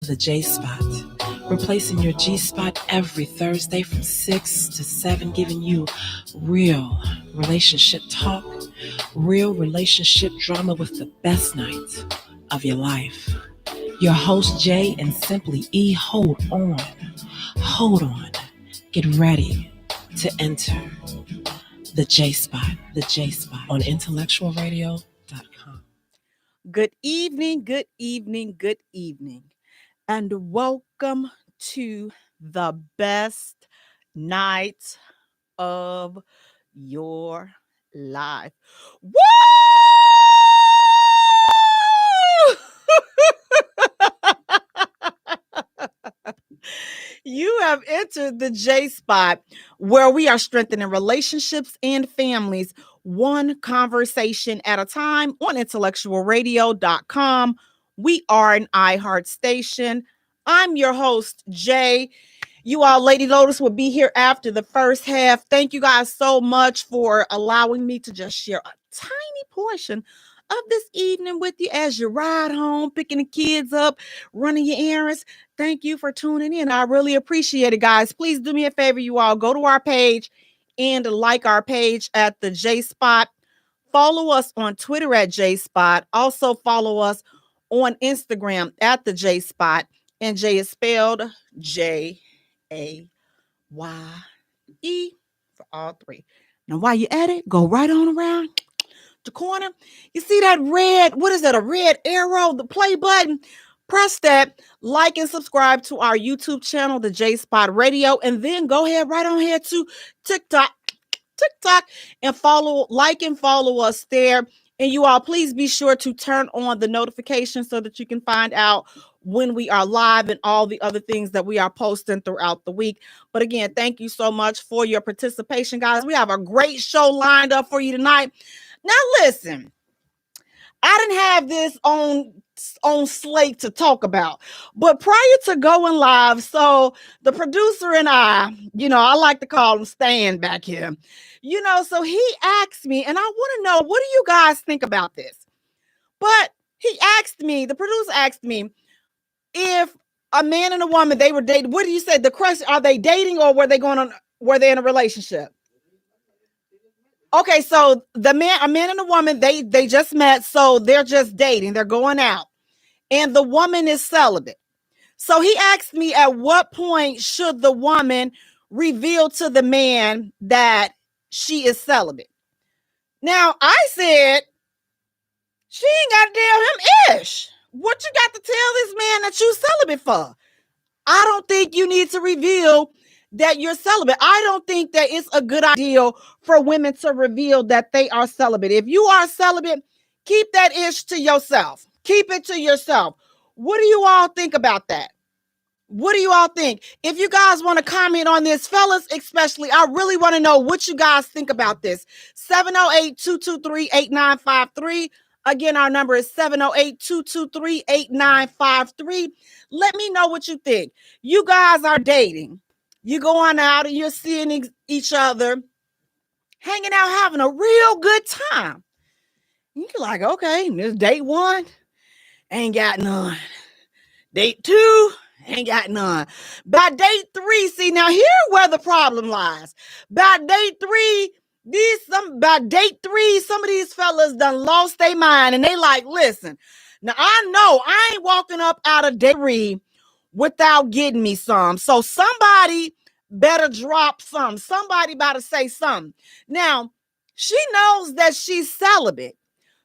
the J Spot, replacing your G Spot every Thursday from 6 to 7, giving you real relationship talk, real relationship drama with the best nights of your life. Your host, Jay and Simply E, hold on, get ready to enter the J Spot on intellectualradio.com. Good evening, and welcome to the best night of your life. Woo! You have entered the J Spot, where we are strengthening relationships and families one conversation at a time on intellectualradio.com. We are an iHeart station. I'm your host, Jay. You all, Lady Lotus, will be here after the first half. Thank you guys so much for allowing me to just share a tiny portion of this evening with you as you ride home, picking the kids up, running your errands. Thank you for tuning in. I really appreciate it, guys. Please do me a favor, you all. Go to our page and like our page at the J Spot. Follow us on Twitter at J Spot. Also follow us on Instagram at the J Spot. And J is spelled J-A-Y-E for all three. Now, while you're at it, go right on around the corner. You see that red, what is that, a red arrow, the play button? Press that, like and subscribe to our YouTube channel, the J Spot Radio, and then go ahead right on here to TikTok, and like and follow us there. And you all, please be sure to turn on the notifications so that you can find out when we are live and all the other things that we are posting throughout the week. But again, thank you so much for your participation, guys. We have a great show lined up for you tonight. Now, listen, I didn't have this on slate to talk about, but prior to going live, so the producer and I like to call him Stan back here, so he asked me, and I want to know, what do you guys think about this? But the producer asked me, if a man and a woman, they were dating, what do you say? The question, are they dating or were they in a relationship? Okay, so a man and a woman, they just met, so they're just dating, they're going out, and the woman is celibate. So he asked me, at what point should the woman reveal to the man that she is celibate? Now, I said, she ain't got to tell him ish. What you got to tell this man that you celibate for? I don't think you need to reveal that you're celibate. I don't think that it's a good idea for women to reveal that they are celibate. If you are celibate, keep that ish to yourself. Keep it to yourself. What do you all think about that? What do you all think? If you guys want to comment on this, fellas, especially, I really want to know what you guys think about this. 708-223-8953. Again, our number is 708-223-8953. Let me know what you think. You guys are dating. You're going out and you're seeing each other, hanging out, having a real good time. You're like, okay, this date 1, ain't got none. Date 2, ain't got none. By date 3, see, now here where the problem lies. By date 3, some of these fellas done lost their mind, and they like, listen, now I know I ain't walking up out of date 3 without getting me some. So somebody better drop some. Somebody better say something. Now, she knows that she's celibate.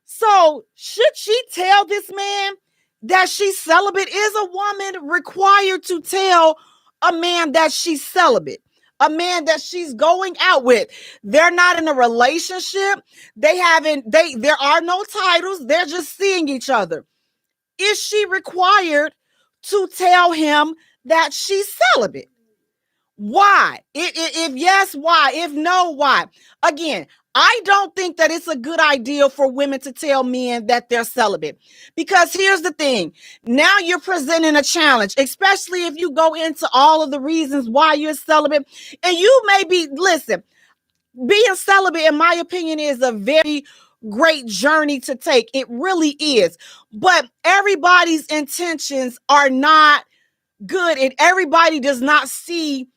So should she tell this man that she's celibate? Is a woman required to tell a man that she's celibate? A man that she's going out with. They're not in a relationship. There are no titles. They're just seeing each other. Is she required to tell him that she's celibate? Why? If yes, why? If no, why? Again, I don't think that it's a good idea for women to tell men that they're celibate, because here's the thing. Now you're presenting a challenge, especially if you go into all of the reasons why you're celibate. And you may be, listen, being celibate, in my opinion, is a very great journey to take. It really is. But everybody's intentions are not good, and everybody does not see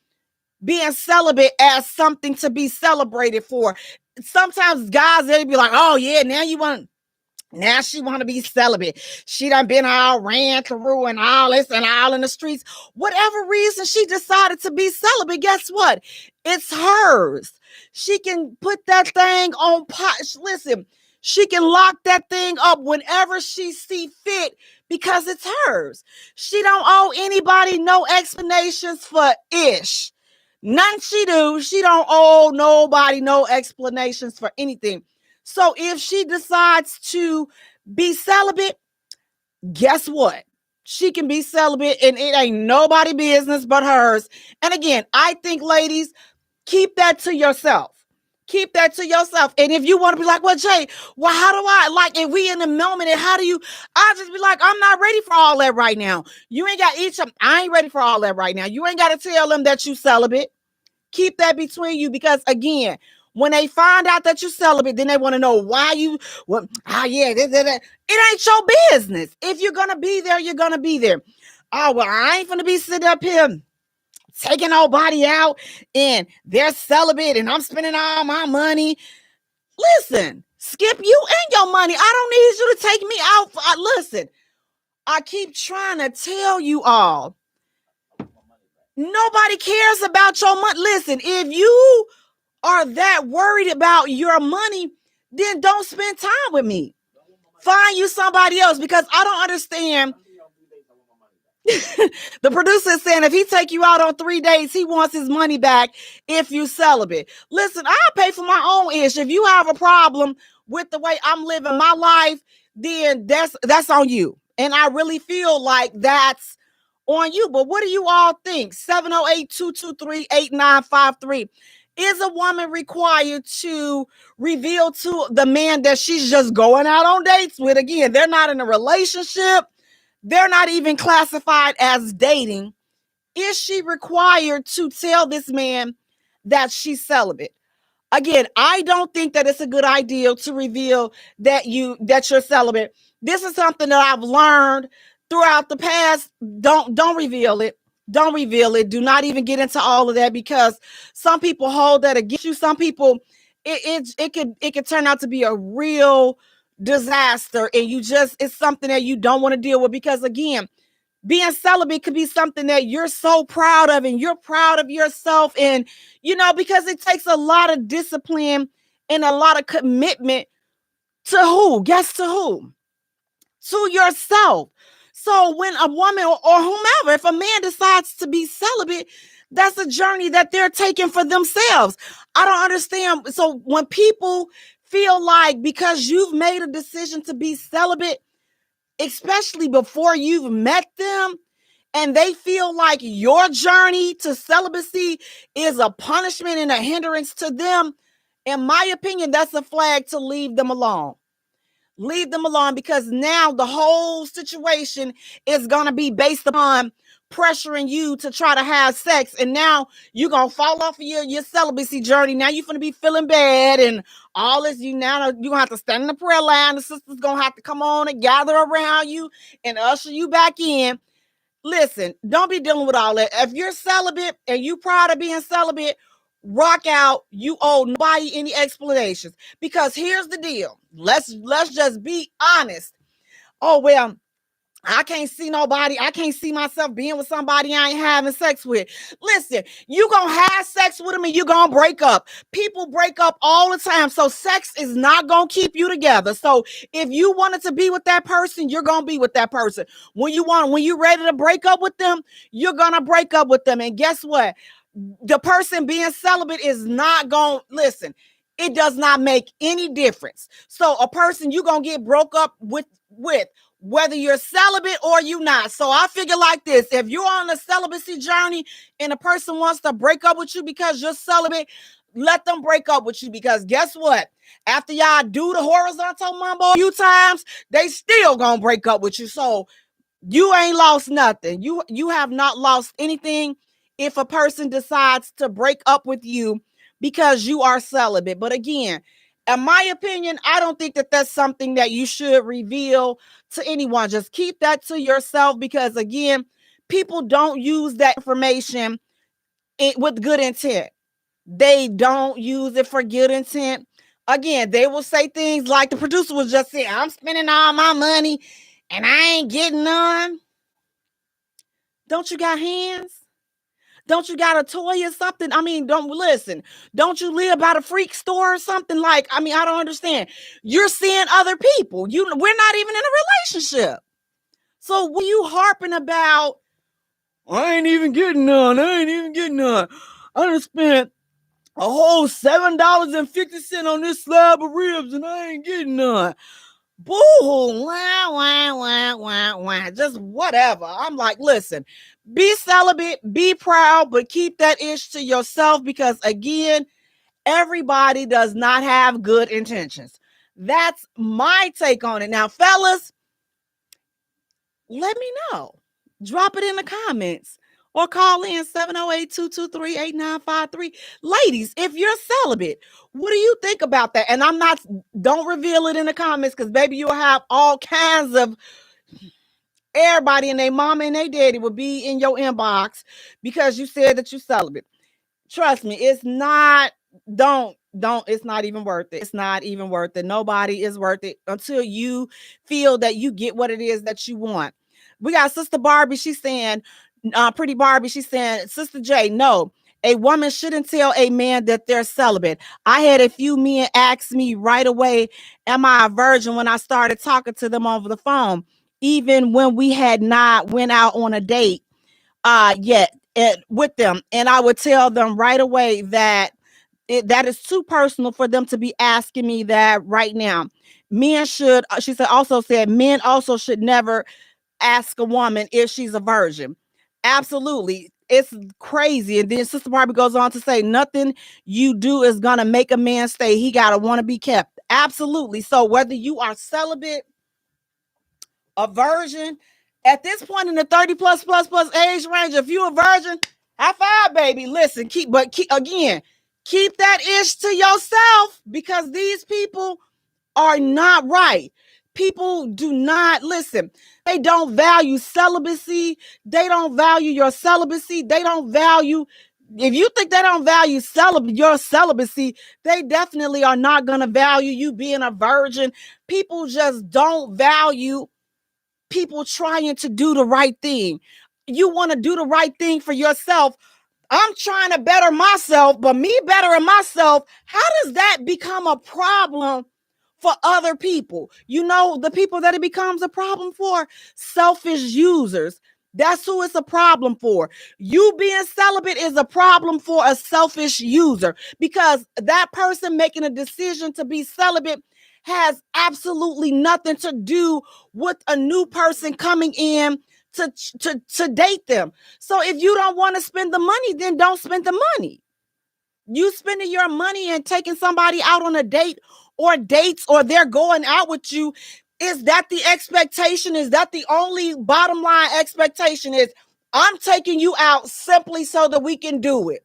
being celibate as something to be celebrated for. Sometimes guys, they be like, oh yeah, now she want to be celibate. She done been all ran through and all this and all in the streets. Whatever reason she decided to be celibate, guess what? It's hers. She can put that thing on pot. Listen, she can lock that thing up whenever she see fit because it's hers. She don't owe anybody no explanations for ish. None she do. She don't owe nobody no explanations for anything. So if she decides to be celibate, guess what? She can be celibate and it ain't nobody business but hers. And again, I think, ladies, keep that to yourself. Keep that to yourself. And if you want to be like, well, Jay, well, how do I, like, if we in the moment, and how do you, I just be like, I'm not ready for all that right now. You ain't got each of, I ain't ready for all that right now. You ain't got to tell them that you celibate. Keep that between you, because again, when they find out that you're celibate, then they want to know why you, well, yeah, it ain't your business. If you're going to be there, you're going to be there. Oh, well, I ain't going to be sitting up here taking nobody out and they're celibate and I'm spending all my money. Listen, Skip, you and your money. I don't need you to take me out. Listen, I keep trying to tell you all, nobody cares about your money. Listen, if you are that worried about your money, then don't spend time with me. Find you somebody else, because I don't understand. The producer is saying if he take you out on 3 dates, he wants his money back if you celibate. Listen, I'll pay for my own ish. If you have a problem with the way I'm living my life, then that's on you. And I really feel like that's on you. But what do you all think? 708-223-8953. Is a woman required to reveal to the man that she's just going out on dates with? Again, they're not in a relationship. They're not even classified as dating. Is she required to tell this man that she's celibate? Again, I don't think that it's a good idea to reveal that you're celibate. This is something that I've learned throughout the past. Don't reveal it. Don't reveal it. Do not even get into all of that, because some people hold that against you. Some people, it could turn out to be a real disaster, and it's something that you don't want to deal with, because again, being celibate could be something that you're so proud of, and you're proud of yourself. And, because it takes a lot of discipline and a lot of commitment to who? Guess to who? To yourself. So when a woman or whomever, if a man decides to be celibate, that's a journey that they're taking for themselves. I don't understand. So when people feel like because you've made a decision to be celibate, especially before you've met them, and they feel like your journey to celibacy is a punishment and a hindrance to them, in my opinion, that's a flag to leave them alone. Leave them alone, because now the whole situation is going to be based upon pressuring you to try to have sex. And now you're going to fall off of your celibacy journey. Now you're going to be feeling bad and all this. You're going to have to stand in the prayer line. The sister's going to have to come on and gather around you and usher you back in. Listen, don't be dealing with all that. If you're celibate and you proud of being celibate, rock out. You owe nobody any explanations. Because here's the deal. Let's just be honest. Oh, well, I can't see nobody. I can't see myself being with somebody I ain't having sex with. Listen, you gonna have sex with them and you gonna break up. People break up all the time. So sex is not gonna keep you together. So if you wanted to be with that person, you're gonna be with that person. When you're ready to break up with them, you're gonna break up with them. And guess what? The person being celibate is not gonna listen. It does not make any difference. So a person you gonna get broke up with whether you're celibate or you not. So I figure like this: if you're on a celibacy journey and a person wants to break up with you because you're celibate, let them break up with you, because guess what? After y'all do the horizontal mumbo a few times, they still gonna break up with you. So you ain't lost nothing. You have not lost anything if a person decides to break up with you because you are celibate. But again, in my opinion, I don't think that that's something that you should reveal to anyone. Just keep that to yourself, because again, people don't use that information with good intent. They don't use it for good intent. Again, they will say things like the producer was just saying, I'm spending all my money and I ain't getting none. Don't you got hands? Don't you got a toy or something? I mean, don't listen. Don't you live by the freak store or something? Like, I mean, I don't understand. You're seeing other people. We're not even in a relationship. So what are you harping about? I ain't even getting none. I ain't even getting none. I done spent a whole $7.50 on this slab of ribs and I ain't getting none. Boo, wah, wah, wah, wah, wah. Just whatever. I'm like, listen, be celibate, be proud, but keep that ish to yourself because, again, everybody does not have good intentions. That's my take on it. Now, fellas, let me know. Drop it in the comments or call in 708-223-8953. Ladies, if you're celibate, what do you think about that? And don't reveal it in the comments because, baby, you'll have all kinds of everybody and their mama and their daddy will be in your inbox because you said that you're celibate. Trust me, it's not, it's not even worth it. It's not even worth it. Nobody is worth it until you feel that you get what it is that you want. We got Sister Barbie. She's saying, Pretty Barbie, she's saying, Sister J, no, a woman shouldn't tell a man that they're celibate. I had a few men ask me right away, am I a virgin, when I started talking to them over the phone, even when we had not went out on a date yet with them. And I would tell them right away that that is too personal for them to be asking me that right now. Men should, she said, also said, men also should never ask a woman if she's a virgin. Absolutely. It's crazy. And then Sister Barbie goes on to say, nothing you do is going to make a man stay. He got to want to be kept. Absolutely. So whether you are celibate, a virgin, at this point in the 30 plus age range, if you a virgin, high five, baby. Listen, keep that ish to yourself because these people are not right. People do not listen. They don't value celibacy. They don't value your celibacy. They don't value, if you think they don't value your celibacy, they definitely are not going to value you being a virgin. People just don't value people trying to do the right thing. You want to do the right thing for yourself. I'm trying to better myself, but me bettering myself, how does that become a problem for other people? You know, the people that it becomes a problem for, selfish users. That's who it's a problem for. You being celibate is a problem for a selfish user because that person making a decision to be celibate has absolutely nothing to do with a new person coming in to date them. So if you don't want to spend the money, then don't spend the money. You spending your money and taking somebody out on a date or dates, or they're going out with you. Is that the expectation? Is that the only bottom line expectation? Is I'm taking you out simply so that we can do it.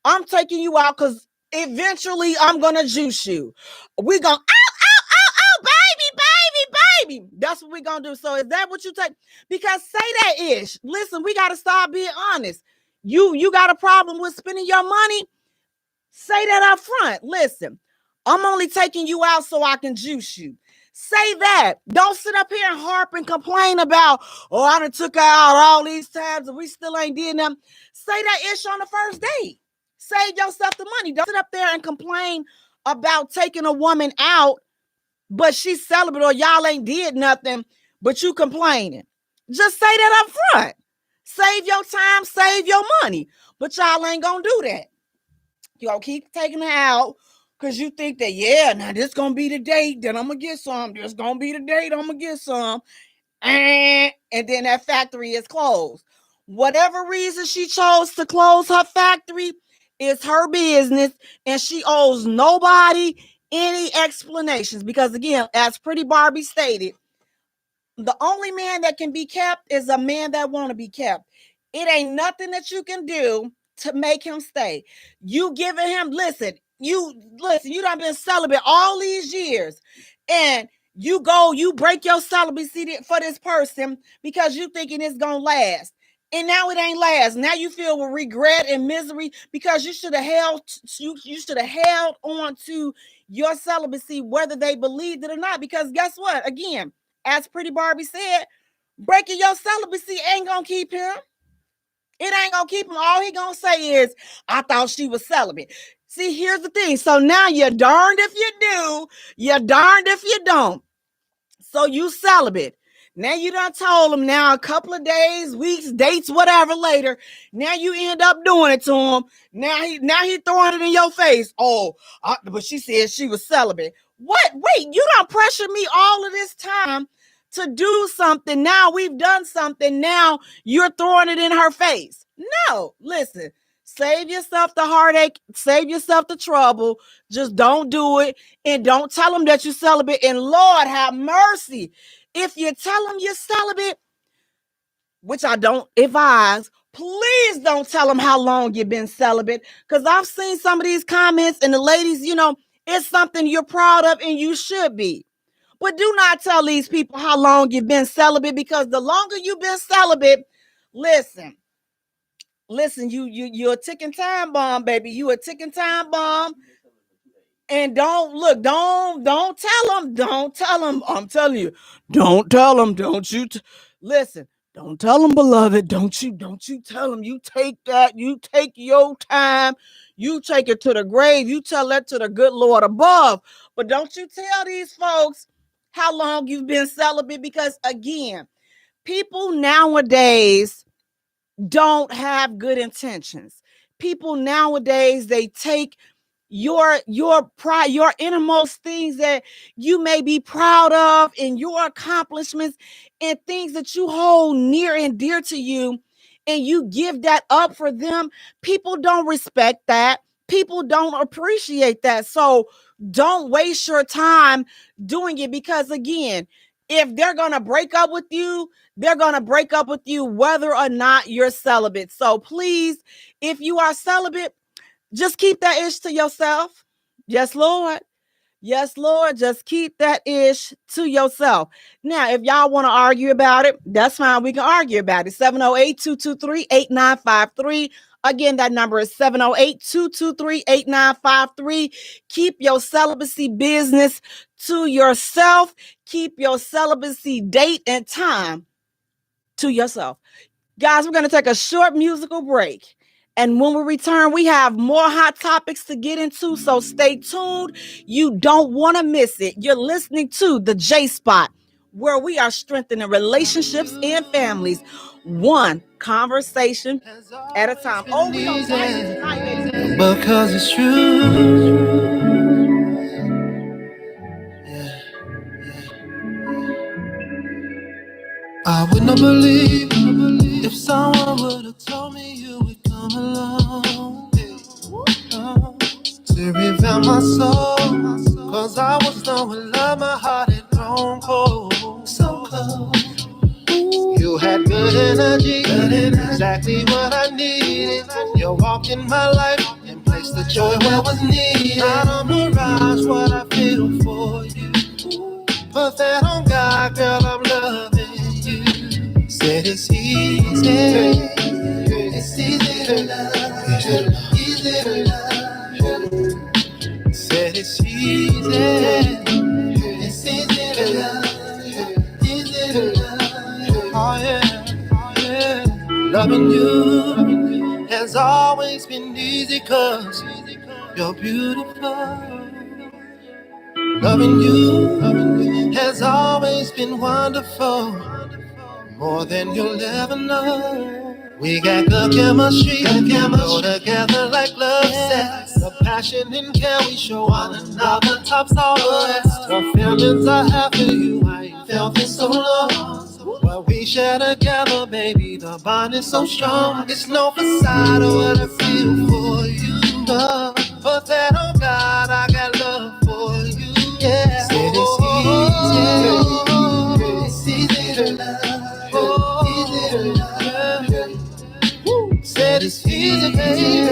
I'm taking you out because eventually I'm going to juice you. We're going, baby. That's what we're going to do. So is that what you take? Because say that ish. Listen, we got to start being honest. You got a problem with spending your money? Say that up front. Listen, I'm only taking you out so I can juice you. Say that. Don't sit up here and harp and complain about, oh, I done took her out all these times and we still ain't did nothing. Say that ish on the first date. Save yourself the money. Don't sit up there and complain about taking a woman out, but she's celibate, or y'all ain't did nothing, but you complaining. Just say that up front. Save your time, save your money. But y'all ain't gonna do that. You gonna keep taking her out because you think that, yeah, now this gonna be the date, then I'm gonna get some. This gonna be the date, I'm gonna get some. And then that factory is closed. Whatever reason she chose to close her factory is her business, and she owes nobody any explanations. Because again, as Pretty Barbie stated, the only man that can be kept is a man that want to be kept. It ain't nothing that you can do to make him stay. You giving him, you done been celibate all these years, and you break your celibacy for this person because you thinking it's gonna last. And now it ain't last. Now you feel with regret and misery because you should have held on to your celibacy, whether they believed it or not. Because guess what? Again, as Pretty Barbie said, breaking your celibacy ain't gonna keep him. It ain't gonna keep him. All he gonna say is, I thought she was celibate. See, here's the thing. So now you're darned if you do, you're darned if you don't. So you celibate. Now you done told him now a couple of days, weeks, dates, whatever later. Now you end up doing it to him. Now he throwing it in your face. Oh, but she said she was celibate. What? Wait, you don't pressure me all of this time to do something. Now we've done something. Now you're throwing it in her face. No, listen. Save yourself the heartache. Save yourself the trouble. Just don't do it. And don't tell them that you're celibate. And Lord have mercy. If you tell them you're celibate, which I don't advise, please don't tell them how long you've been celibate. Because I've seen some of these comments and the ladies, it's something you're proud of and you should be. But do not tell these people how long you've been celibate, because the longer you've been celibate, listen, you're a ticking time bomb, baby. You a ticking time bomb. And don't tell them. I'm telling you, don't tell them. Don't you listen? Don't tell them, beloved. Don't you tell them. You take that. You take your time. You take it to the grave. You tell that to the good Lord above. But don't you tell these folks how long you've been celibate, because again, people nowadays don't have good intentions. People nowadays, they take your pride, your innermost things that you may be proud of, and your accomplishments and things that you hold near and dear to you, and you give that up for them. People don't respect that. People don't appreciate that. So don't waste your time doing it, because again, if they're going to break up with you, they're going to break up with you whether or not you're celibate. So please, if you are celibate, just keep that ish to yourself. Yes, Lord. Yes, Lord. Just keep that ish to yourself. Now, if y'all want to argue about it, that's fine. We can argue about it. 708-223-8953. Again, that number is 708-223-8953. Keep your celibacy business to yourself. Keep your celibacy date and time to yourself. Guys, we're going to take a short musical break. And when we return, we have more hot topics to get into. So stay tuned. You don't want to miss it. You're listening to the J Spot, where we are strengthening relationships and families, one conversation at a time. Oh, we don't fight tonight, baby. Because it's true. Yeah. I would not believe if someone would have told me you would come along to reveal my soul. Cause I was known with love, my heart had grown cold. So cold. You had good energy, exactly what I needed. You walked in my life and placed the joy where was needed. Not a mirage, what I feel for you. Put that on God, girl, I'm loving you. Said it's easy, it's easy to love, easy to love. Said it's easy, it's easy to love, easy to love. Oh yeah, oh yeah. Loving you has always been easy, cause you're beautiful. Loving you has always been wonderful, more than you'll ever know. We got good chemistry, go together like love sex. The passion and care we show one another tops all the rest. The feelings I have for you, I ain't felt in so long. What we share together, baby, the bond is so strong. It's no facade of what I feel for you. No, but that oh God, I got love for you. Yeah, said it's easy to love, easy to love. Said it's easy, baby.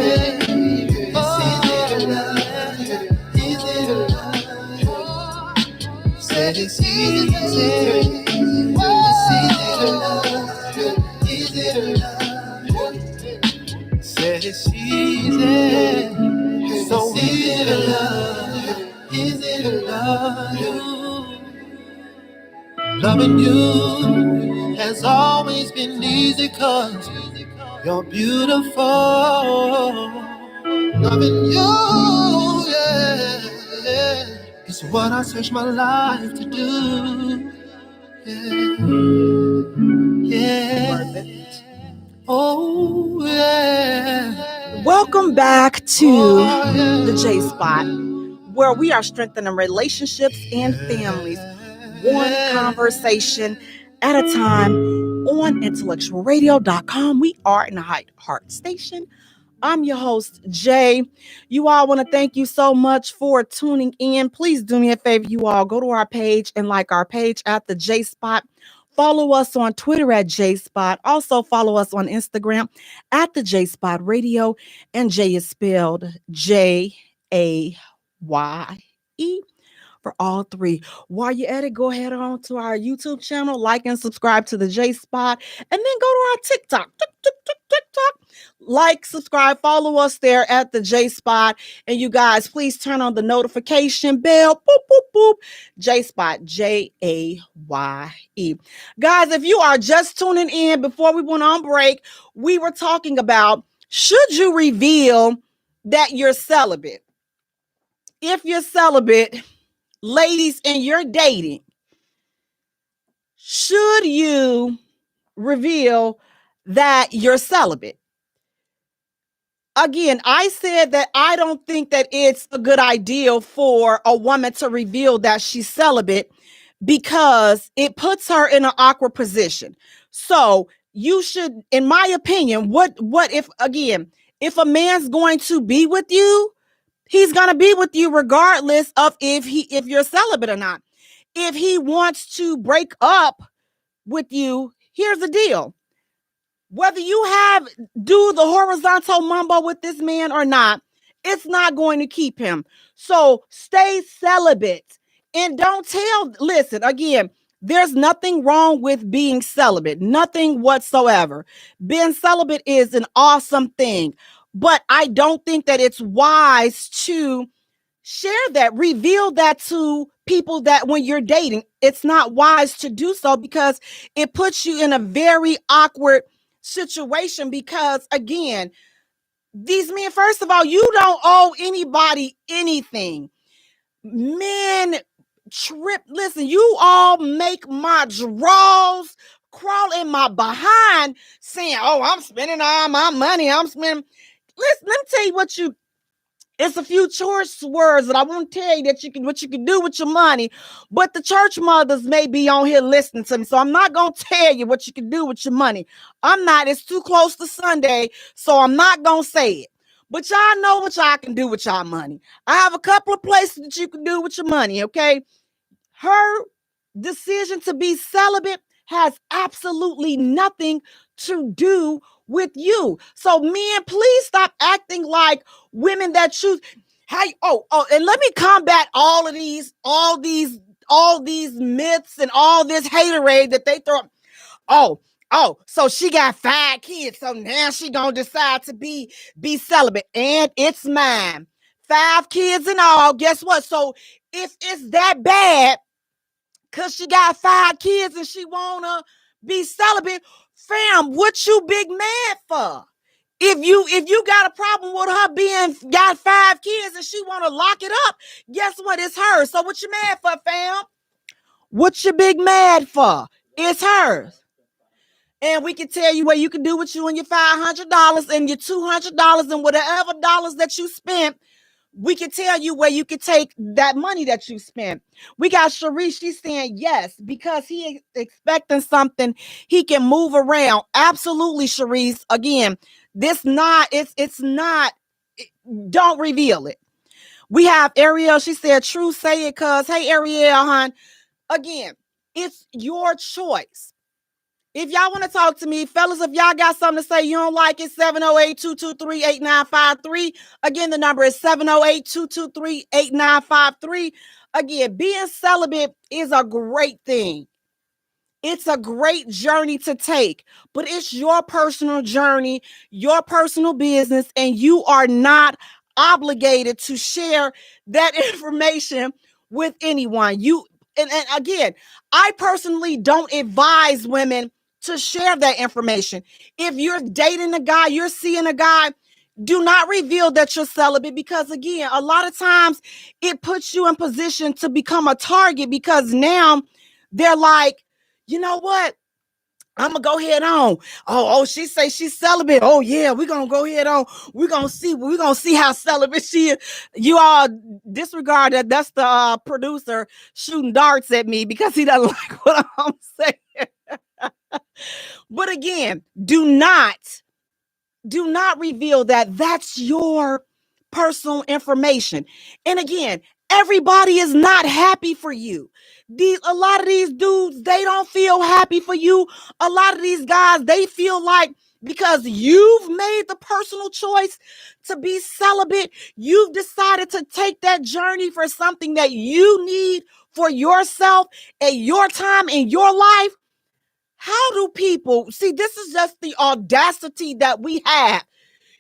It's easy to love, easy to love. Said it's easy, it's easy to love, easy to love. It's easy. So easy to love. Easy to love you. Loving you has always been easy 'cause you're beautiful. Loving you, yeah, yeah, is what I search my life to do. Yeah, yeah. Oh, yeah. Welcome back to the J Spot, where we are strengthening relationships and families, one conversation at a time on intellectualradio.com. We are in the Heart Station. I'm your host, Jay. You all want to thank you so much for tuning in. Please do me a favor, you all. Go to our page and like our page at the J Spot. Follow us on Twitter at J Spot. Also follow us on Instagram at the J Spot Radio. And Jay is spelled Jaye for all three. While you're at it, go ahead on to our YouTube channel, like and subscribe to the J Spot, and then go to our TikTok. Like, subscribe, follow us there at the J Spot. And you guys, please turn on the notification bell. Boop, boop, boop. J Spot, Jaye. Guys, if you are just tuning in, before we went on break, we were talking about, should you reveal that you're celibate? If you're celibate, ladies, and you're dating, should you reveal that you're celibate? Again, I said that I don't think that it's a good idea for a woman to reveal that she's celibate because it puts her in an awkward position. So you should, in my opinion, what if, again, if a man's going to be with you, he's going to be with you regardless of if you're celibate or not. If he wants to break up with you, here's the deal. Whether you do the horizontal mumbo with this man or not, it's not going to keep him. So stay celibate and listen, again, there's nothing wrong with being celibate, nothing whatsoever. Being celibate is an awesome thing, but I don't think that it's wise to share that, reveal that to people that when you're dating. It's not wise to do so because it puts you in a very awkward situation because, again, these men, first of all, you don't owe anybody anything. Men listen, you all make my drawers crawl in my behind saying, oh, I'm spending all my money. Listen, let me tell you it's a few choice words that I won't tell you what you can do with your money, but the church mothers may be on here listening to me, so I'm not going to tell you what you can do with your money. It's too close to Sunday, so I'm not going to say it. But y'all know what y'all can do with y'all money. I have a couple of places that you can do with your money, okay? Her decision to be celibate has absolutely nothing to do with you. So men, please stop acting like women that choose. And let me combat all these myths and all this haterade that they throw. So she got 5 kids, so now she gonna decide to be celibate, and it's mine. 5 kids and all. Guess what? So if it's that bad, cause she got 5 kids and she wanna be celibate, fam, what you big mad for? If you got a problem with her got 5 kids and she wanna lock it up, guess what? It's hers. So what you mad for, fam? What you big mad for? It's hers. And we can tell you what you can do with you and your $500 and your $200 and whatever dollars that you spent. We can tell you where you can take that money that you spent. We got Sharice. She's saying yes, because he is expecting something he can move around. Absolutely, Sharice. Again, it's not, don't reveal it. We have Ariel. She said, true, say it, cuz. Hey, Ariel, hon. Again, it's your choice. If y'all want to talk to me, fellas, if y'all got something to say, you don't like it, 708-223-8953. Again, the number is 708-223-8953. Again, being celibate is a great thing. It's a great journey to take, but it's your personal journey, your personal business, and you are not obligated to share that information with anyone. And again, I personally don't advise women to share that information. If you're dating a guy, you're seeing a guy, do not reveal that you're celibate, because again, a lot of times it puts you in position to become a target, because now they're like, you know what? I'm gonna go head on. She say she's celibate. Oh yeah, we're gonna go head on. We're gonna see how celibate she is. You all disregard that. That's the producer shooting darts at me because he doesn't like what I'm saying. But again, do not reveal that. That's your personal information. And again, everybody is not happy for you. A lot of these dudes, they don't feel happy for you. A lot of these guys, they feel like because you've made the personal choice to be celibate, you've decided to take that journey for something that you need for yourself at your time in your life. How do people see? This is just the audacity that we have.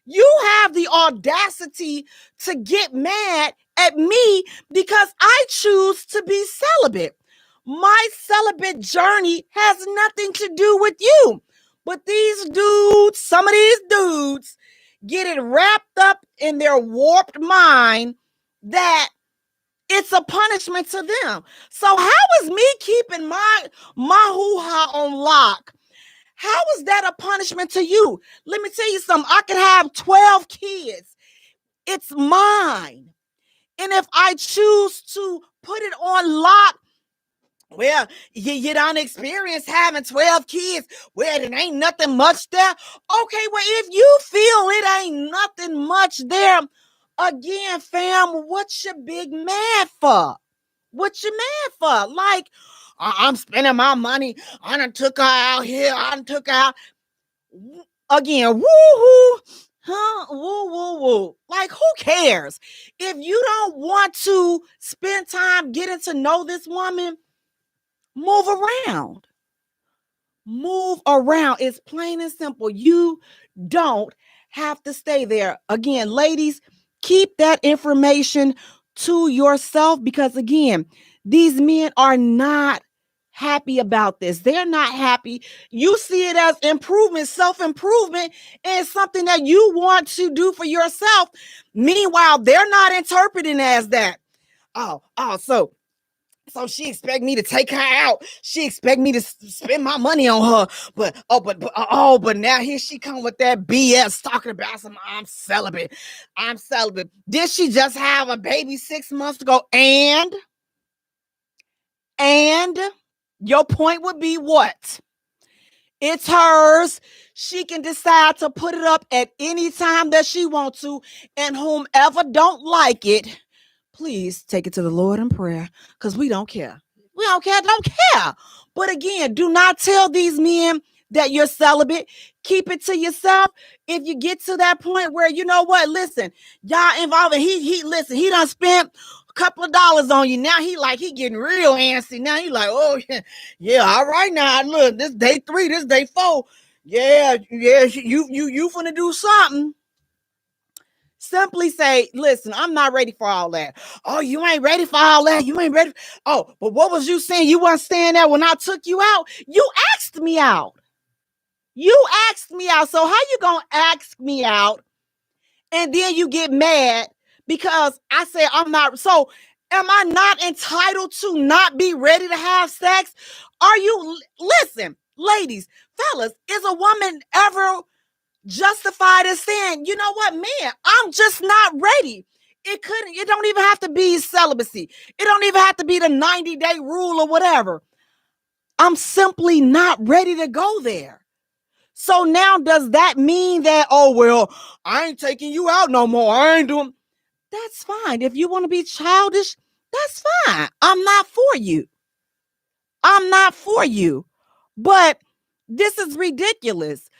You have the audacity to get mad at me because I choose to be celibate. My celibate journey has nothing to do with you. But these dudes, some of these dudes, get it wrapped up in their warped mind that it's a punishment to them. So how is me keeping my hoo-ha on lock? How is that a punishment to you? Let me tell you something. I could have 12 kids. It's mine. And if I choose to put it on lock, well, you don't experience having 12 kids. Well, it ain't nothing much there. Okay, well, if you feel it ain't nothing much there, again, fam, what you big mad for? What you mad for? Like, I'm spending my money. I done took her out here. I done took her out. Again, woo-hoo. Huh? Woo, woo, woo. Like, who cares? If you don't want to spend time getting to know this woman, move around. Move around. It's plain and simple. You don't have to stay there. Again, ladies, keep that information to yourself, because again, these men are not happy about this. They're not happy. You see it as improvement, self-improvement, and something that you want to do for yourself. Meanwhile, they're not interpreting as that. So she expect me to take her out. She expect me to spend my money on her. But now here she come with that BS talking about some I'm celibate. I'm celibate. Did she just have a baby 6 months ago? And your point would be what? It's hers. She can decide to put it up at any time that she wants to, and whomever don't like it, please take it to the Lord in prayer, because we don't care. We don't care. But again, do not tell these men that you're celibate. Keep it to yourself. If you get to that point where, you know what, listen, y'all involved, he done spent a couple of dollars on you. Now he getting real antsy. Now he like, oh yeah, all right now, look, this day 3, this day 4. Yeah, you finna do something. Simply say, listen, I'm not ready for all that. Oh, you ain't ready for all that. You ain't ready. Oh, but what was you saying? You weren't saying that when I took you out. You asked me out. So how you going to ask me out and then you get mad because I say I'm not? So am I not entitled to not be ready to have sex? Listen, ladies, fellas, is a woman ever justified as saying, you know what, man, I'm just not ready? It don't even have to be celibacy. It don't even have to be the 90-day rule or whatever. I'm simply not ready to go there. So now does that mean that, oh, well, I ain't taking you out no more. I ain't doing. That's fine. If you want to be childish, that's fine. I'm not for you. But this is ridiculous.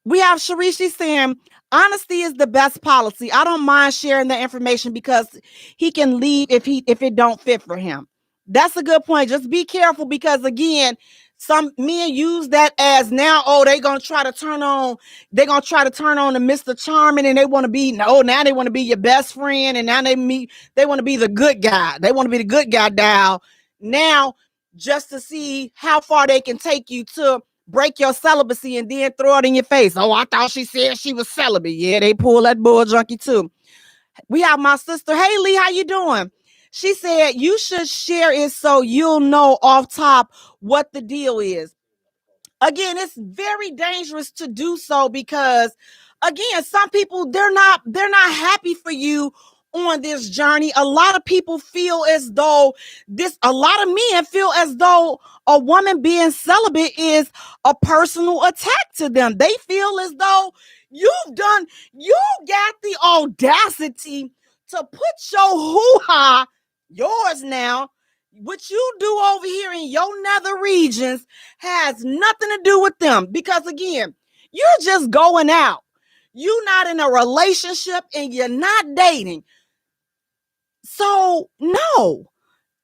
We have Sharishi saying, honesty is the best policy. I don't mind sharing the information because he can leave if it don't fit for him. That's a good point. Just be careful, because again, Some men use that as now, oh, they're gonna try to turn on the Mr. Charming, and they want to be, no, now they want to be your best friend, and now they want to be the good guy. They want to be the good guy now. Now, just to see how far they can take you to break your celibacy and then throw it in your face. Oh, I thought she said she was celibate. Yeah, they pull that bull junkie too. We have my sister. Hey, Lee, how you doing? She said you should share it so you'll know off top what the deal is. Again, it's very dangerous to do so because, again, some people, they're not happy for you on this journey. A lot of people feel as though a lot of men feel as though a woman being celibate is a personal attack to them. They feel as though you got the audacity to put your hoo-ha, yours now, what you do over here in your nether regions has nothing to do with them. Because again, you're just going out. You're not in a relationship and you're not dating. So no.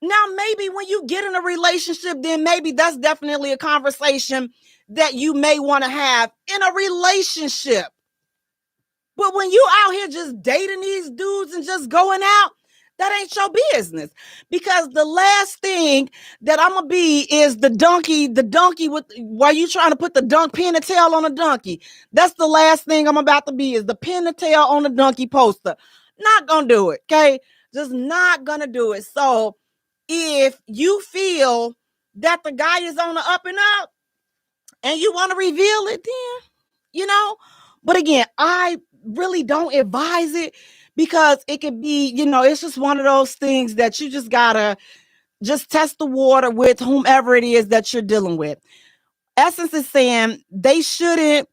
Now, maybe when you get in a relationship, then maybe that's definitely a conversation that you may want to have in a relationship. But when you out here just dating these dudes and just going out, that ain't your business. Because the last thing that I'm gonna be is the donkey with why you trying to put the pin the tail on a donkey. That's the last thing I'm about to be, is the pin the tail on the donkey poster. Not gonna do it, okay? Just not gonna do it. So if you feel that the guy is on the up and up and you want to reveal it, then but again, I really don't advise it, because it could be, it's just one of those things that you just gotta just test the water with whomever it is that you're dealing with. Essence is saying they shouldn't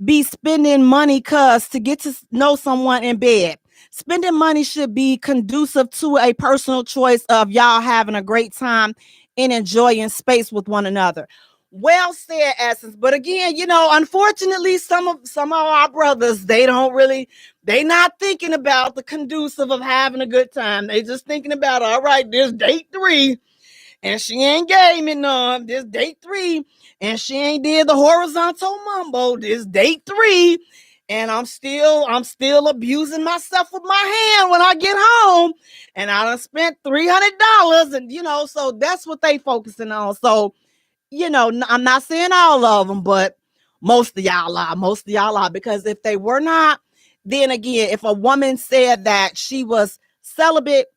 be spending money to get to know someone in bed. Spending money should be conducive to a personal choice of y'all having a great time and enjoying space with one another. Well said, Essence. But again, unfortunately, some of our brothers, they not thinking about the conducive of having a good time. They just thinking about, all right, this date 3, and she ain't gave me none. This date 3, and she ain't did the horizontal mumbo. This date 3, and I'm still abusing myself with my hand when I get home, and I done spent $300, and so that's what they focusing on. So, I'm not saying all of them, but most of y'all are, because if they were not, then again, if a woman said that she was celibate,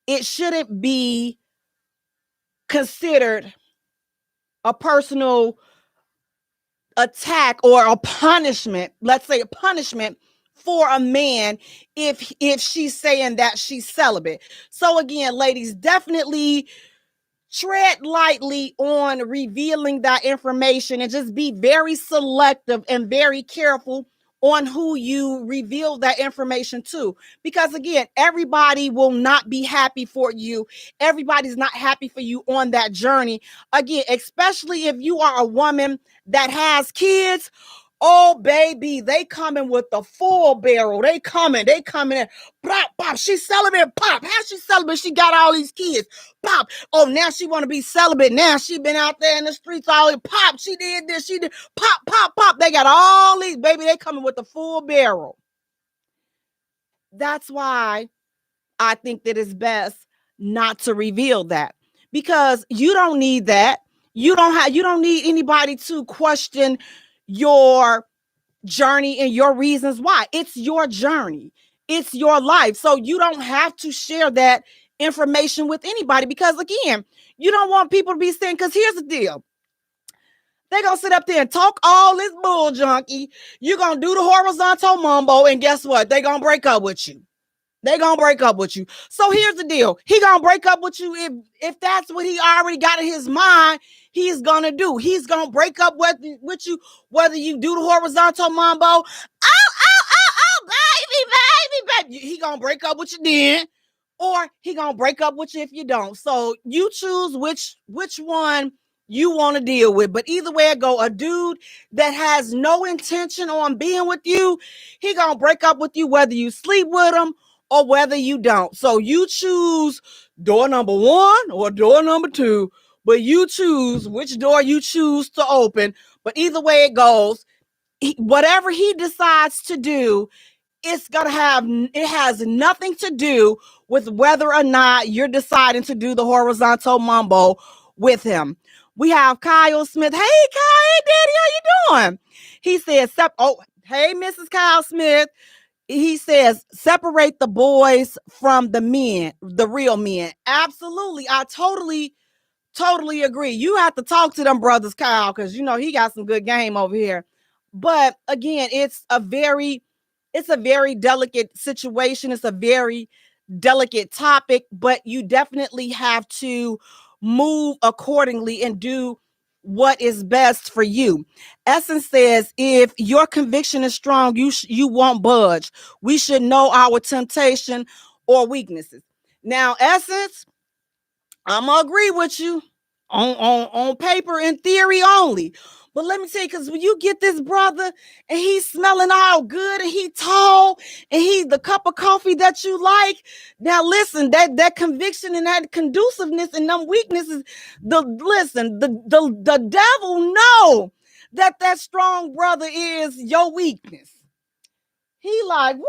it shouldn't be considered a personal attack or a punishment. Let's say a punishment for a man if she's saying that she's celibate. So again, ladies, definitely tread lightly on revealing that information, and just be very selective and very careful on who you reveal that information to. Because again, everybody will not be happy for you. Everybody's not happy for you on that journey. Again, especially if you are a woman that has kids. Oh, baby, they coming with the full barrel. They coming in. Pop, pop. She's celibate. Pop. How she celibate? She got all these kids. Pop. Oh, now she want to be celibate. Now she been out there in the streets all day. Pop. She did this. She did. Pop, pop, pop. They got all these, baby. They coming with the full barrel. That's why I think that it's best not to reveal that, because you don't need that. You don't need anybody to question your journey and your reasons why. It's your journey. It's your life. So you don't have to share that information with anybody, because again, you don't want people to be saying, because here's the deal. They're going to sit up there and talk all this bull junkie. You're going to do the horizontal mumbo, and guess what? They're going to break up with you. They're going to break up with you. So here's the deal. He going to break up with you if that's what he already got in his mind he's going to do. He's going to break up with you, whether you do the horizontal mambo. Oh, baby. He going to break up with you then, or he going to break up with you if you don't. So you choose which one you want to deal with. But either way it go, a dude that has no intention on being with you, he going to break up with you whether you sleep with him or whether you don't. So you choose door number 1 or door number 2. but you choose which door you choose to open. But either way it goes, whatever he decides to do, it has nothing to do with whether or not you're deciding to do the horizontal mambo with him. We have Kyle Smith. Hey, Kyle, hey, Daddy, how you doing? He says, hey, Mrs. Kyle Smith. He says, separate the boys from the men, the real men. Absolutely. I totally agree. You have to talk to them brothers, Kyle, because he got some good game over here. But again, it's a very delicate situation. It's a very delicate topic, but you definitely have to move accordingly and do what is best for you. Essence says, if your conviction is strong, you won't budge. We should know our temptation or weaknesses. Now, Essence, I'm gonna agree with you on paper and theory only. But let me tell you, because when you get this brother and he's smelling all good and he tall and he's the cup of coffee that you like, now listen, that conviction and that conduciveness and them weaknesses, the devil know that strong brother is your weakness. He like, woo,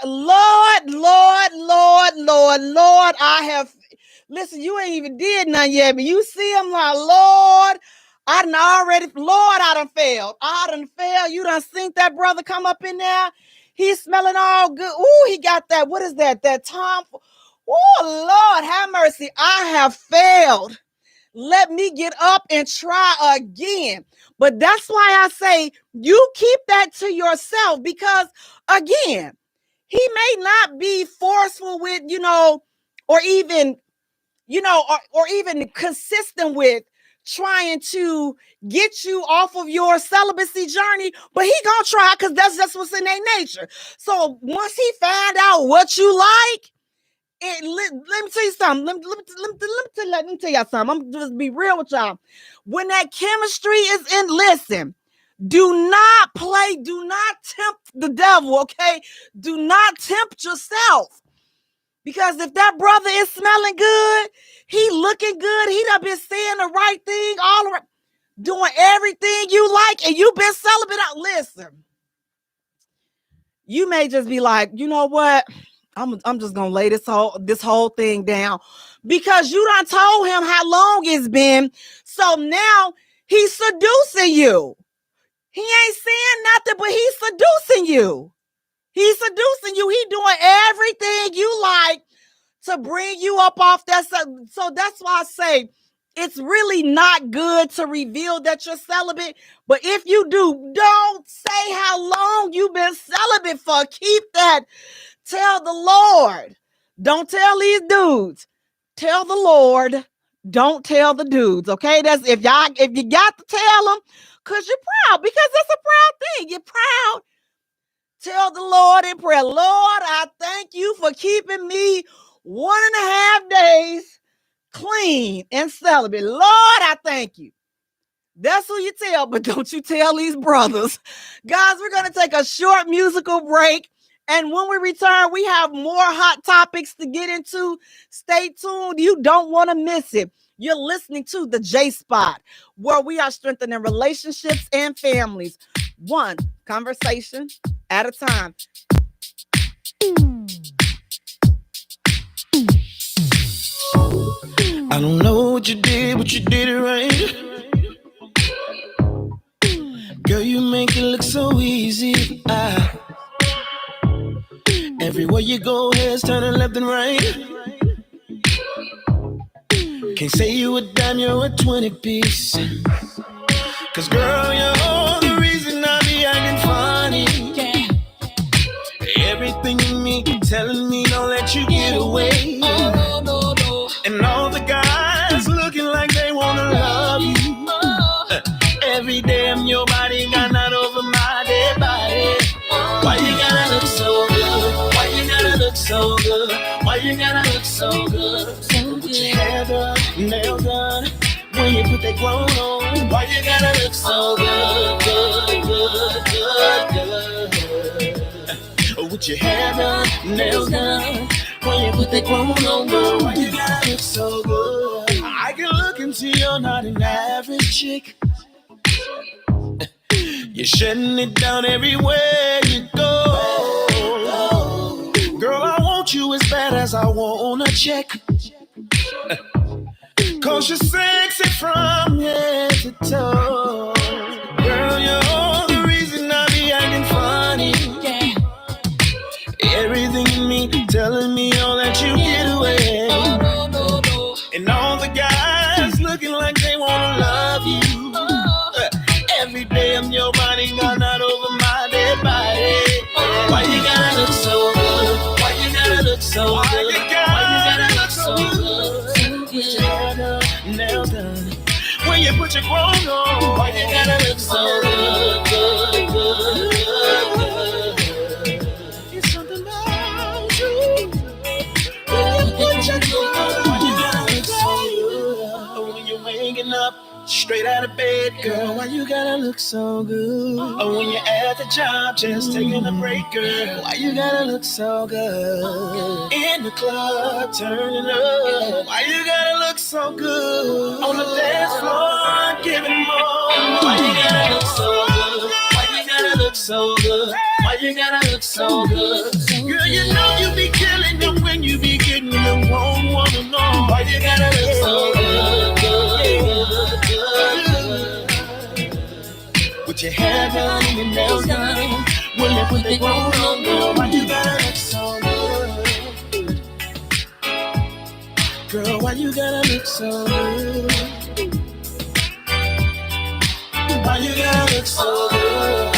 Lord, I have, listen, you ain't even did nothing yet, but you see him like, Lord, I done failed. You done seen that brother come up in there. He's smelling all good. Ooh, he got that, what is that? That Tom, oh, Lord, have mercy. I have failed. Let me get up and try again. But that's why I say you keep that to yourself, because again, he may not be forceful with, or even, or even consistent with trying to get you off of your celibacy journey, but he gonna try, because that's just what's in their nature. So once he find out what you like, let me tell you something. Let me tell y'all something. I'm just be real with y'all. When that chemistry is in, listen, do not tempt the devil, okay? Do not tempt yourself. Because if that brother is smelling good, he looking good, he done been saying the right thing, all right, doing everything you like, and you've been celibate out. Listen, you may just be like, you know what? I'm just gonna lay this whole thing down, because you done told him how long it's been. So now he's seducing you. He ain't saying nothing, but he's seducing you. He's seducing you. He doing everything you like to bring you up off that. So that's why I say it's really not good to reveal that you're celibate. But if you do, don't say how long you've been celibate for. Keep that. Tell the Lord. Don't tell these dudes. Tell the Lord. Don't tell the dudes. Okay, that's if you got to tell them, because you're proud, because that's a proud thing. You're proud. Tell the Lord in prayer, Lord, I thank you for keeping me 1.5 days clean and celibate. Lord, I thank you. That's who you tell, but don't you tell these brothers. Guys, we're going to take a short musical break. And when we return, we have more hot topics to get into. Stay tuned. You don't want to miss it. You're listening to the J Spot, where we are strengthening relationships and families, one conversation at a time. I don't know what you did, but you did it right. Girl, you make it look so easy. Everywhere you go, heads turning left and right. Can't say you a dime, you're a 20 piece. Cause girl, you're the reason I be acting funny. Yeah. Everything in me telling me don't let you get away. Oh, no. And all the guys looking like they wanna love you. Every day I'm your body, got not over my dead body. Why you gotta look so good? Why you gotta look so good? Why you gotta look so good? Put your hair done, nails done. When you put that clothes on, why you gotta look so good, good? With your hair done, nails done. When you put that clothes on, girl, why you gotta look so good? I can look into see you're not an average chick. You're shutting it down everywhere you go. Girl, I want you as bad as I want a check. Cause you're sexy from head to toe. Girl, you're the reason I be acting funny. Yeah. Everything in me telling me all that you get away. And all the guys looking like they wanna love you. Every day I'm your bodyguard, not over my dead body. Why you gotta look so good? Why you gotta look so good? Why you gotta look so good? Put your hair done, nails done. When you put your clothes on, why you gotta look so good, good, good, good, good? It's something about you. When you put your clothes on, why you gotta look so good? When you're waking up straight out of bed, girl, why you gotta look so good? Or when you're at the job, just taking a break, girl, why you gotta look so good? In the club, turning up, why you gotta look so good? On the dance floor, giving more, why you gotta look so good? Why you gotta look so good? Why you gotta look so good? Girl, you know you be killing them when you be getting the wrong one alone. Why you gotta look so good, good, good, good? With your hair done and your nails done, when you put the clothes on, girl, why you gotta look so good? Girl, why you gotta look so good? Why you gotta look so good?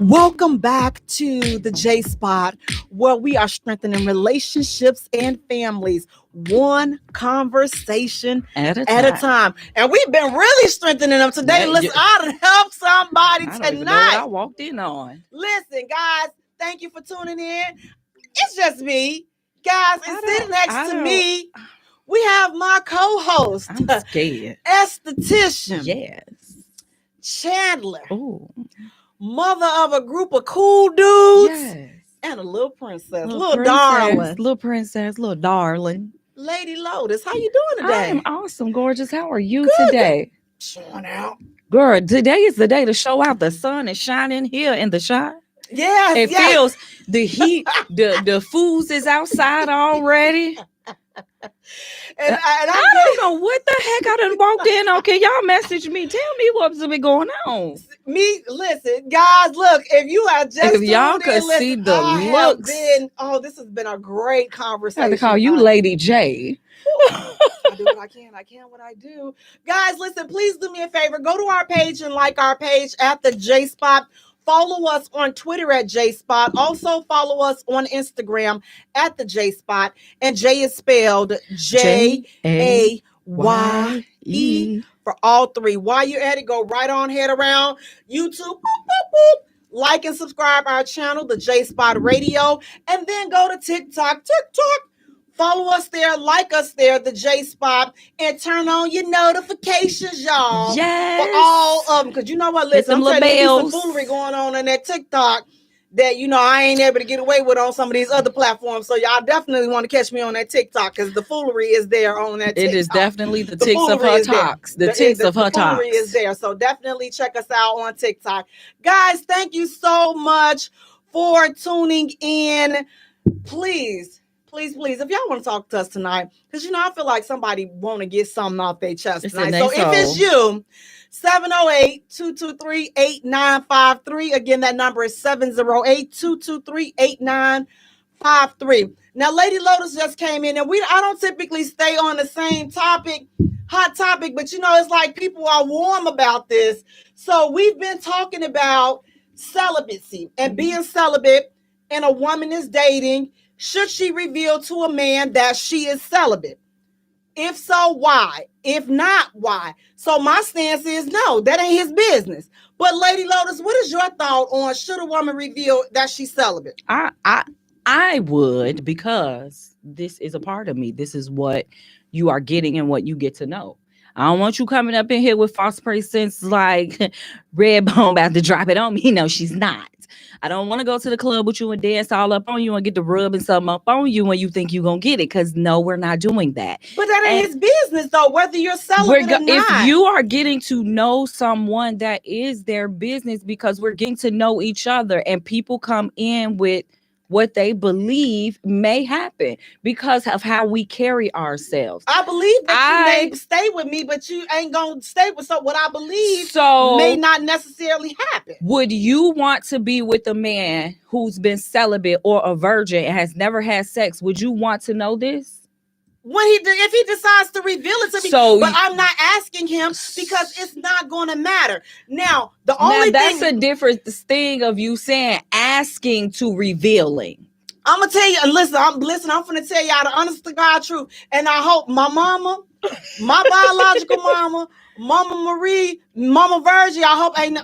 Welcome back to the J Spot, where we are strengthening relationships and families, one conversation at a time. And we've been really strengthening them today. Listen, I done helped somebody I tonight. don't even know what I walked in on. Listen, guys, thank you for tuning in. It's just me, guys, and sitting next to me, we have my co-host. I'm scared. Esthetician. Yes. Chandler. Ooh. Mother of a group of cool dudes. Yes. And a little princess. Little Darling. Little princess, little darling. Lady Lotus, how you doing today? I am awesome, gorgeous. How are you Good. today? Showing out. Girl, today is the day to show out. The sun is shining here in the shine. Yes. It feels the heat, the foods is outside already. And I don't know what the heck I done walked in on. Can y'all message me? Tell me what's been going on. Listen, guys, look, if you have just if y'all could see the looks. This has been a great conversation. I have to call you Lady J. I do what I can. I can what I do. Guys, listen, please do me a favor. Go to our page and like our page at the J Spot. Follow us on Twitter at J Spot. Also follow us on Instagram at the J Spot. And J is spelled Jaye for all three. While you're at it, go right on head around YouTube. Boop, boop, boop. Like and subscribe our channel, the J Spot Radio. And then go to TikTok. Follow us there, like us there, the J Spot, and turn on your notifications, y'all. Yes. For all of them. Because you know what? Listen, I'm telling you, some foolery going on in that TikTok that, I ain't able to get away with on some of these other platforms. So y'all definitely want to catch me on that TikTok because the foolery is there on that TikTok. It is definitely the ticks of her talks. The ticks of her talks. The foolery is there. So definitely check us out on TikTok. Guys, thank you so much for tuning in. Please, if y'all want to talk to us tonight, because I feel like somebody want to get something off their chest tonight. So if it's you, 708-223-8953. Again, that number is 708-223-8953. Now, Lady Lotus just came in, and I don't typically stay on the same hot topic, but it's like people are warm about this. So we've been talking about celibacy and being celibate, and a woman is dating. Should she reveal to a man that she is celibate? If so, why? If not, why? So my stance is no, that ain't his business. But Lady Lotus, what is your thought on should a woman reveal that she's celibate? I would, because this is a part of me. This is what you are getting and what you get to know. I don't want you coming up in here with false pretense like Redbone about to drop it on me. No, she's not. I don't want to go to the club with you and dance all up on you and get the rubbing something up on you when you think you're going to get it. Because no, we're not doing that. But that ain't his business, though, whether you're celibate or not. If you are getting to know someone, that is their business, because we're getting to know each other, and people come in with what they believe may happen because of how we carry ourselves. I believe that you may stay with me, but you ain't gonna stay with what I believe may not necessarily happen. Would you want to be with a man who's been celibate or a virgin and has never had sex? Would you want to know this? If he decides to reveal it to me, but I'm not asking him because it's not going to matter. Now, that's a different thing of you saying asking to revealing. I'm gonna tell you, and listen, I'm gonna tell y'all the honest to God truth, and I hope my mama, my biological mama, Mama Marie, Mama Virgie, I hope ain't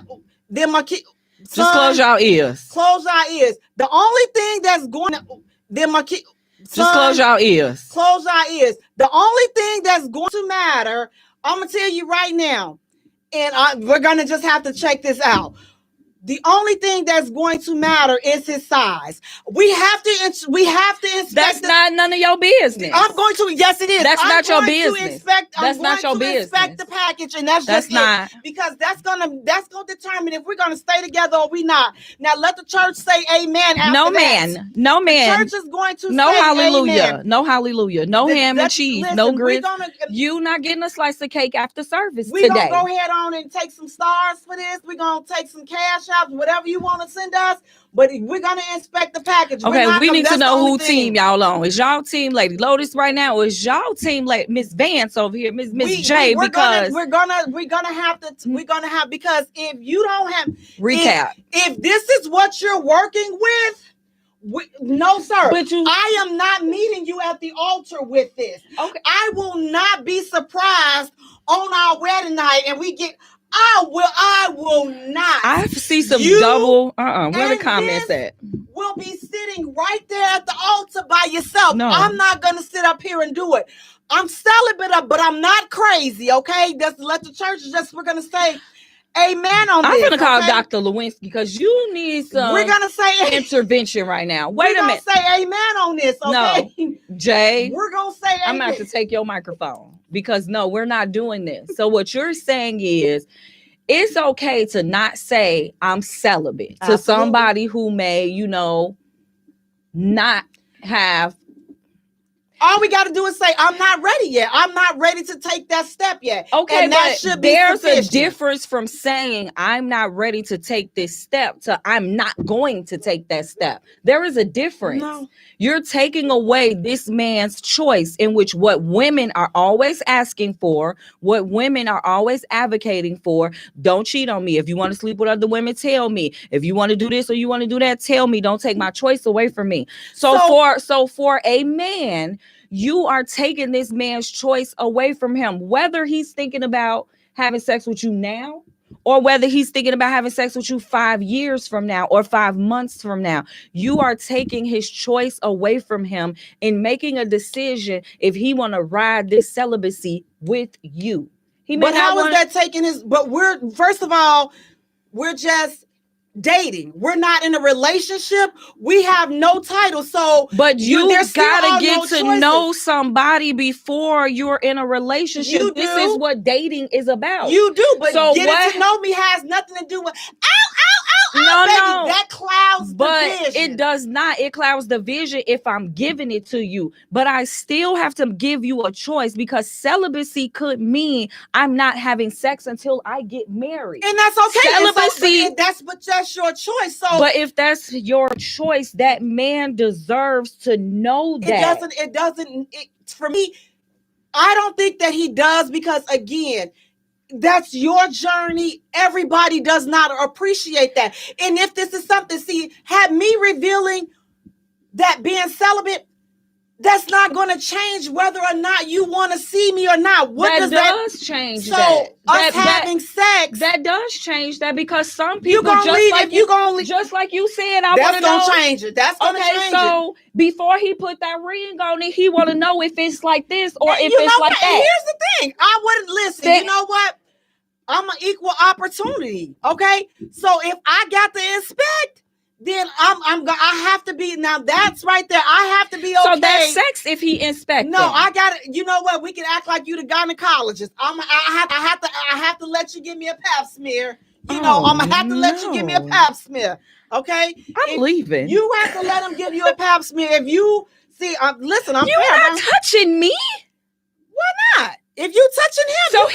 then my kid. Just close your ears. Close our ears. The only thing that's going to then my kid. Just close your ears. Close our ears. The only thing that's going to matter, I'm going to tell you right now, and we're going to just have to check this out. The only thing that's going to matter is his size. We have to inspect. That's not none of your business. I'm going to. Yes, it is. That's not your business. That's not your business. Inspect the package, and that's just not it, because that's gonna determine if we're gonna stay together or we not. Now let the church say amen. No man. No man. The church is going to no say hallelujah. Amen. No hallelujah. No ham and cheese. Listen, no grits. You not getting a slice of cake after service we today. We're gonna go ahead on and take some stars for this. We're gonna take some cash out, whatever you want to send us. But we're gonna inspect the package. Okay, we need to know who team y'all on. Is y'all team Lady Lotus right now, or is y'all team like Miss Vance over here, Miss J? Because we're gonna have because if you don't have recap, if this is what you're working with, no sir, I am not meeting you at the altar with this. Okay, I will not be surprised on our wedding night and we get. I will not. I see some double. Where the comments at? Will be sitting right there at the altar by yourself. No, I'm not gonna sit up here and do it. I'm celibate, but I'm not crazy. Okay, just let the church. We're gonna say amen on this. I'm gonna call Dr. Lewinsky because you need some. We're gonna say intervention right now. Wait a minute. Say amen on this. Okay, no, Jay. We're gonna say amen. I'm gonna have to take your microphone because no, we're not doing this. So what you're saying is, it's okay to not say I'm celibate to somebody who may, not have. All we got to do is say, I'm not ready yet. I'm not ready to take that step yet. Okay, and that should be there's sufficient. A difference from saying I'm not ready to take this step to I'm not going to take that step. There is a difference. No. You're taking away this man's choice, in which what women are always asking for, what women are always advocating for. Don't cheat on me. If you want to sleep with other women, tell me. If you want to do this or you want to do that, tell me. Don't take my choice away from me. So for a man, you are taking this man's choice away from him, whether he's thinking about having sex with you now or whether he's thinking about having sex with you 5 years from now or 5 months from now. You are taking his choice away from him and making a decision if he want to ride this celibacy with you. But how is that taking his? But first of all, we're just dating. We're not in a relationship. We have no title. So but you gotta get to know somebody before you're in a relationship. This is what dating is about. You do, but getting to know me has nothing to do with no, that clouds the vision. It does not. It clouds the vision if I'm giving it to you. But I still have to give you a choice, because celibacy could mean I'm not having sex until I get married. And that's okay. Celibacy, that's your choice. So, but if that's your choice, that man deserves to know that. It doesn't. For me, I don't think that he does, because again, that's your journey. Everybody does not appreciate that. And if this is something, had me revealing that being celibate, that's not going to change whether or not you want to see me or not. What does change? So us having sex, that does change that, because some people just like you said, that's gonna change it. That's gonna change it. So before he put that ring on it, he want to know if it's like this or if it's like that. And here's the thing: I wouldn't listen. You know what? I'm an equal opportunity. Okay, so if I got to inspect, then I have to be, now that's right there. I have to be okay. So that's sex if he inspects. No, I got it. You know what? We can act like you the gynecologist. I have to let you give me a pap smear. You know, I'm gonna have to let you give me a pap smear. Okay, I'm leaving. You have to let him give you a pap smear. If you see, listen, I'm You're not touching me. Why not? If you touching him, so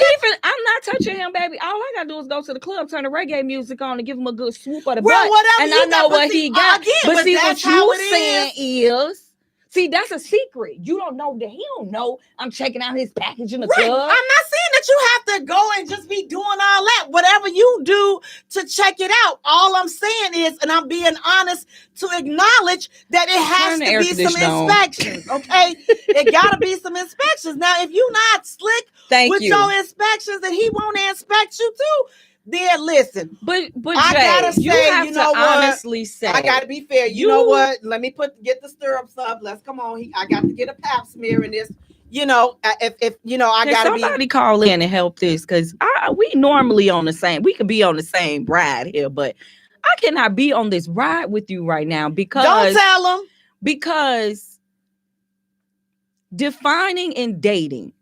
I'm not touching him, baby. All I gotta do is go to the club, turn the reggae music on, and give him a good swoop of the butt, and I know what he got. But see, what you saying is, see, that's a secret. You don't know that he don't know. I'm checking out his package in the club. I'm not saying that you have to go and just be doing all that. Whatever you do to check it out. All I'm saying is, and I'm being honest, to acknowledge that it has to be some inspections. Okay, it gotta be some inspections. Now, if you're not slick with your inspections, and he won't inspect you too, then listen. But I gotta say, you have to honestly say, I gotta be fair. You know what? Let me get the stirrups up. Let's come on. I got to get a pap smear in this. You know, if you know, I gotta somebody call in and help this, because we normally on the same. We could be on the same ride here, but I cannot be on this ride with you right now because don't tell them, because defining and dating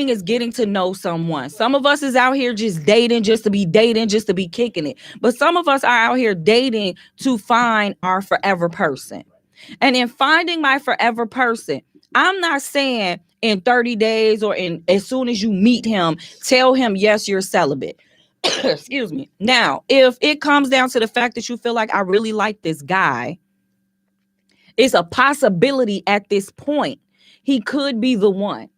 is getting to know someone. Some of us is out here just dating just to be kicking it, but some of us are out here dating to find our forever person. And in finding my forever person, I'm not saying in 30 days or as soon as you meet him, tell him yes, you're celibate. Excuse me. Now, if it comes down to the fact that you feel like I really like this guy, it's a possibility at this point he could be the one.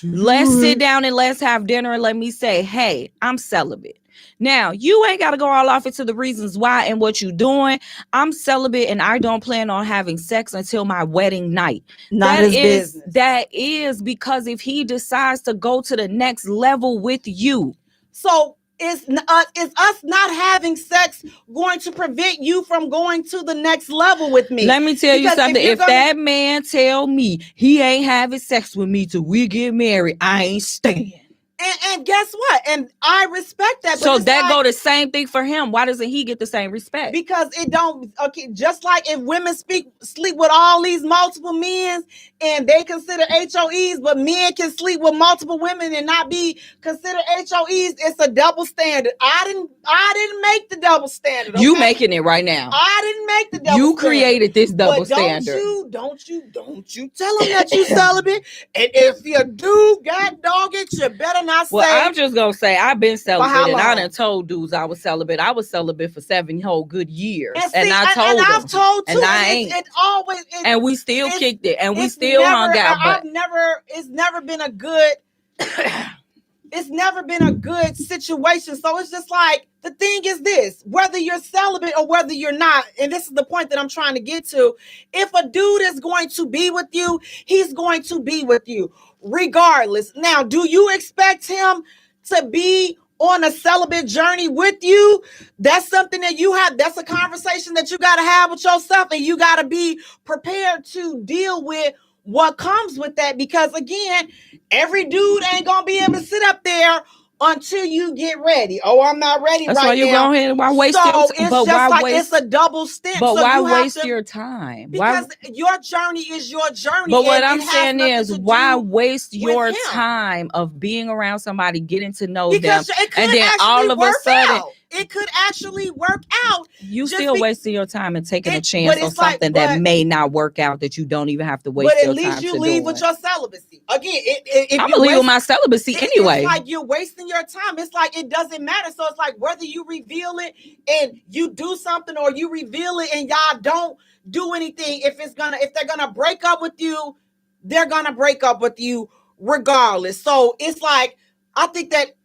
Let's sit down and let's have dinner and let me say, hey, I'm celibate. Now, you ain't got to go all off into the reasons why and what you're doing. I'm celibate and I don't plan on having sex until my wedding night. That is because if he decides to go to the next level with you. So is us not having sex going to prevent you from going to the next level with me? Let me tell you something. If that man tell me he ain't having sex with me till we get married, I ain't staying. And guess what? And I respect that. So that go the same thing for him. Why doesn't he get the same respect? Because it don't. Okay, just like if women sleep with all these multiple men and they consider HOEs, but men can sleep with multiple women and not be considered HOEs. It's a double standard. I didn't make the double standard. Okay? You making it right now. I didn't make the double. You created this double standard. Don't you tell him that you celibate. And if you do, God dog it, you better not say. Well, I'm just gonna say I've been celibate, and I done told dudes I was celibate. I was celibate for 7 whole good years, and I told them, I've told too, and I ain't. It always, and we still kicked it, and we still hung out. But it's never been a good. It's never been a good situation. So it's just like, the thing is this, whether you're celibate or whether you're not, and this is the point that I'm trying to get to, if a dude is going to be with you, he's going to be with you regardless. Now, do you expect him to be on a celibate journey with you? That's something that you have. That's a conversation that you got to have with yourself, and you got to be prepared to deal with what comes with that, because again, every dude ain't gonna be able to sit up there until you get ready. Oh, I'm not ready. That's right why you now. Go ahead. Why waste your time? But why waste? It's a double stint. But so why waste your time? Because your journey is your journey. But what I'm saying is, why waste your time of being around somebody, getting to know them, and then all of a sudden it could actually work out. You still wasting your time and taking a chance on something that may not work out, that you don't even have to waste your time. But at least you leave with your celibacy. Again, I'm gonna leave with my celibacy anyway. It's like you're wasting your time. It's like it doesn't matter. So it's like whether you reveal it and you do something, or you reveal it and y'all don't do anything. If they're gonna break up with you, they're gonna break up with you regardless. So it's like, I think that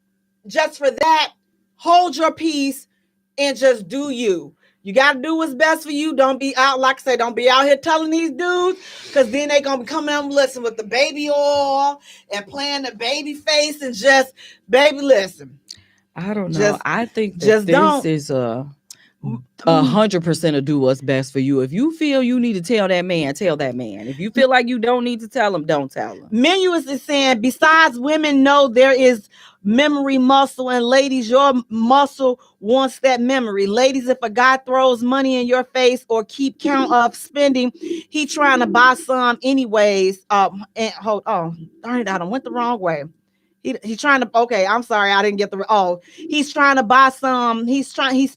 just for that, hold your peace and just do you. You got to do what's best for you. Don't be out, like I say, don't be out here telling these dudes, because then they going to be coming out and listen with the baby oil and playing the baby face and just, baby, listen. I don't know. I think that this is 100% will do what's best for you. If you feel you need to tell that man, tell that man. If you feel like you don't need to tell him, don't tell him. Menuis is saying, besides women know there is memory muscle, and ladies, your muscle wants that memory. Ladies, if a guy throws money in your face or keep count of spending, he trying to buy some anyways. And hold on, darn it, I done went the wrong way. He's trying to, okay, I'm sorry, I didn't get he's trying to buy some, he's trying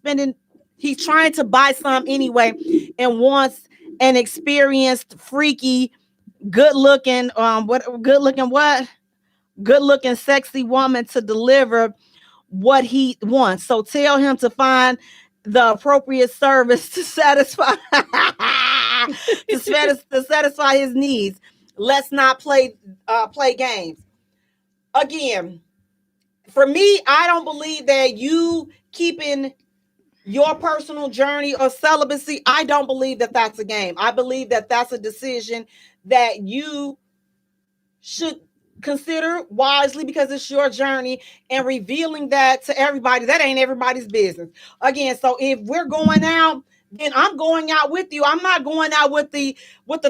to buy some anyway, and wants an experienced, freaky, good looking, sexy woman to deliver what he wants. So tell him to find the appropriate service to satisfy to satisfy his needs. Let's not play games. Again, for me, I don't believe that you keeping your personal journey or celibacy, I don't believe that that's a game. I believe that that's a decision that you should consider wisely, because it's your journey, and revealing that to everybody, that ain't everybody's business. Again, so if we're going out, then I'm going out with you. I'm not going out with the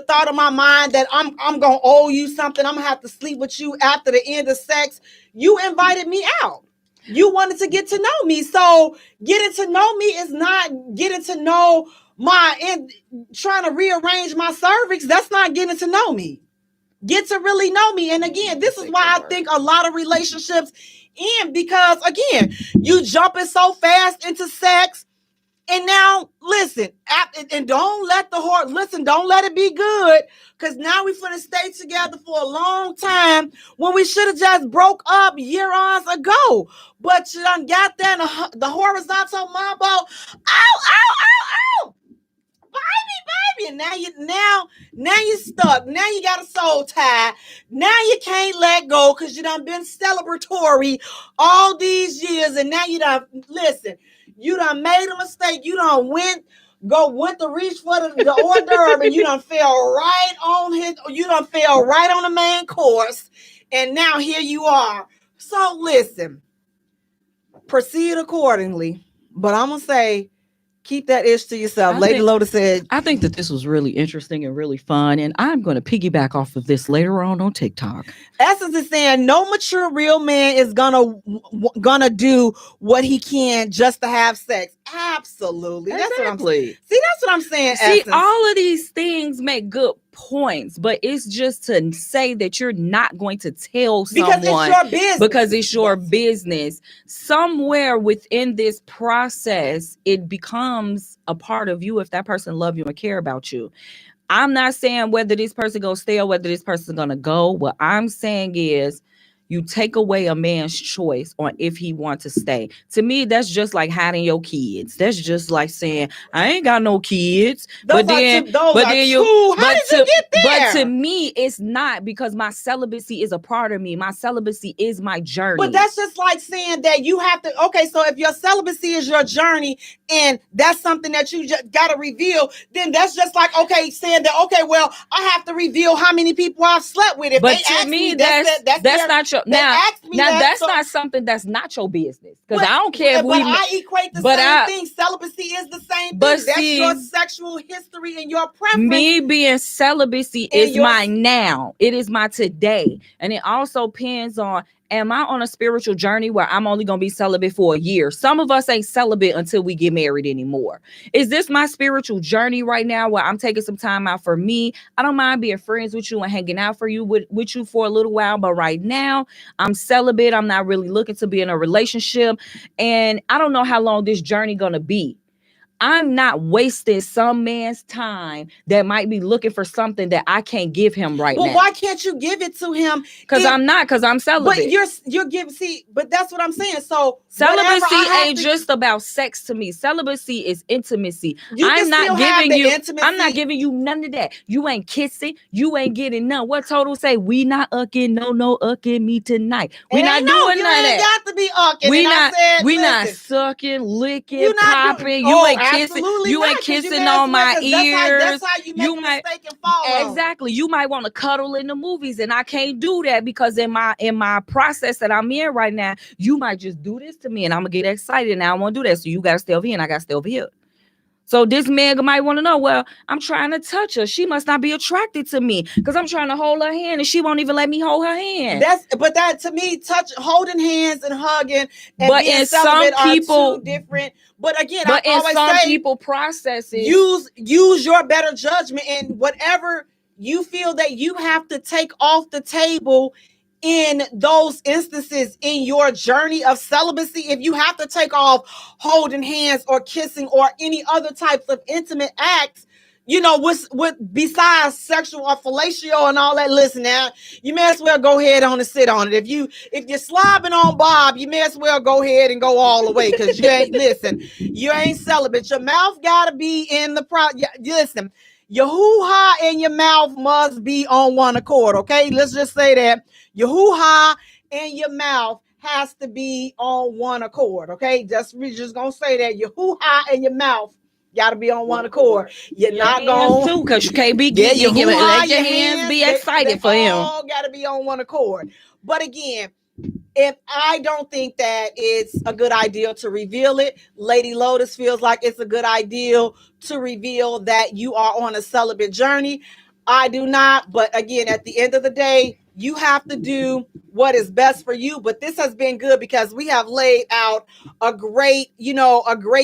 thought of my mind that I'm gonna owe you something. I'm gonna have to sleep with you after the end of sex. You invited me out. You wanted to get to know me. So getting to know me is not getting to know trying to rearrange my cervix. That's not getting to know me. Get to really know me. And again, this is why I think a lot of relationships end, because again, you jumping so fast into sex. And now, listen, and don't let don't let it be good, because now we're going to stay together for a long time when we should have just broke up years ago. But you done got that in the horizontal mambo. Ow, ow, ow, ow. Baby. And now you're stuck. Now you got a soul tie. Now you can't let go because you done been celebratory all these years. And now you done made a mistake. You done went to reach for the hors d'oeuvre, and you done fell right on the main course. And now here you are. So listen, proceed accordingly. But I'm going to say, keep that ish to yourself. Lady Loda said, I think that this was really interesting and really fun, and I'm going to piggyback off of this later on TikTok. Essence is saying no mature real man is gonna do what he can just to have sex. Absolutely. Exactly. That's what I'm saying. See, Essence. all of these things make good points, but it's just to say that you're not going to tell someone because it's your business. Somewhere within this process, it becomes a part of you if that person loves you and care about you. I'm not saying whether this person gonna stay or whether this person's gonna go. What I'm saying is, you take away a man's choice on if he wants to stay. To me, that's just like hiding your kids. That's just like saying, I ain't got no kids. How did you get there? But to me, it's not, because my celibacy is a part of me. My celibacy is my journey. But that's just like saying that you have to, okay, so if your celibacy is your journey and that's something that you just got to reveal, then that's just like, okay, saying that, okay, well, I have to reveal how many people I've slept with. If but to me, that's not your, that's not something that's not your business. Because I don't care if I equate the same thing. Celibacy is the same thing. That's your sexual history and your preference. Me being celibacy is my now. It is my today. And it also depends on, am I on a spiritual journey where I'm only going to be celibate for a year? Some of us ain't celibate until we get married anymore. Is this my spiritual journey right now where I'm taking some time out for me? I don't mind being friends with you and hanging out with you for a little while. But right now, I'm celibate. I'm not really looking to be in a relationship. And I don't know how long this journey going to be. I'm not wasting some man's time that might be looking for something that I can't give him right now. But why can't you give it to him? Because I'm celibate. But you're giving, but that's what I'm saying. So celibacy ain't just about sex to me. Celibacy is intimacy. I'm not giving you none of that. You ain't kissing. You ain't getting none. What Total say? We not ucking, no ucking me tonight. We not doing none of that. You ain't got to be ucking. We not sucking, licking, popping. You ain't kissing. You ain't kissing on my ears. That's how you make a mistake and follow. Exactly. You might want to cuddle in the movies, and I can't do that because in my process that I'm in right now, you might just do this to me, and I'm gonna get excited, and I don't want to do that. So you gotta stay over here, and I gotta stay over here. So this man might want to know, well, I'm trying to touch her. She must not be attracted to me because I'm trying to hold her hand and she won't even let me hold her hand. But that to me, holding hands and hugging and But being in celibate some people, are two different. But again, but I in always some say people processes, use your better judgment, and whatever you feel that you have to take off the table in those instances in your journey of celibacy. If you have to take off holding hands or kissing or any other types of intimate acts, you know, with besides sexual or fellatio and all that, listen now, you may as well go ahead on and sit on it. If you're slobbing on Bob, you may as well go ahead and go all the way, because you ain't celibate. Your mouth gotta be in the listen, your hoo-ha and your mouth must be on one accord. Okay, let's just say that your hoo-ha and your mouth has to be on one accord. Okay, we're just gonna say that your hoo-ha and your mouth gotta be on one accord. You're not going to, because you can't be getting your let your hands be excited for him. All gotta be on one accord. But again, if I don't think that it's a good idea to reveal it, Lady Lotus feels like it's a good idea to reveal that you are on a celibate journey. I do not. But again, at the end of the day, you have to do what is best for you. But this has been good because we have laid out a great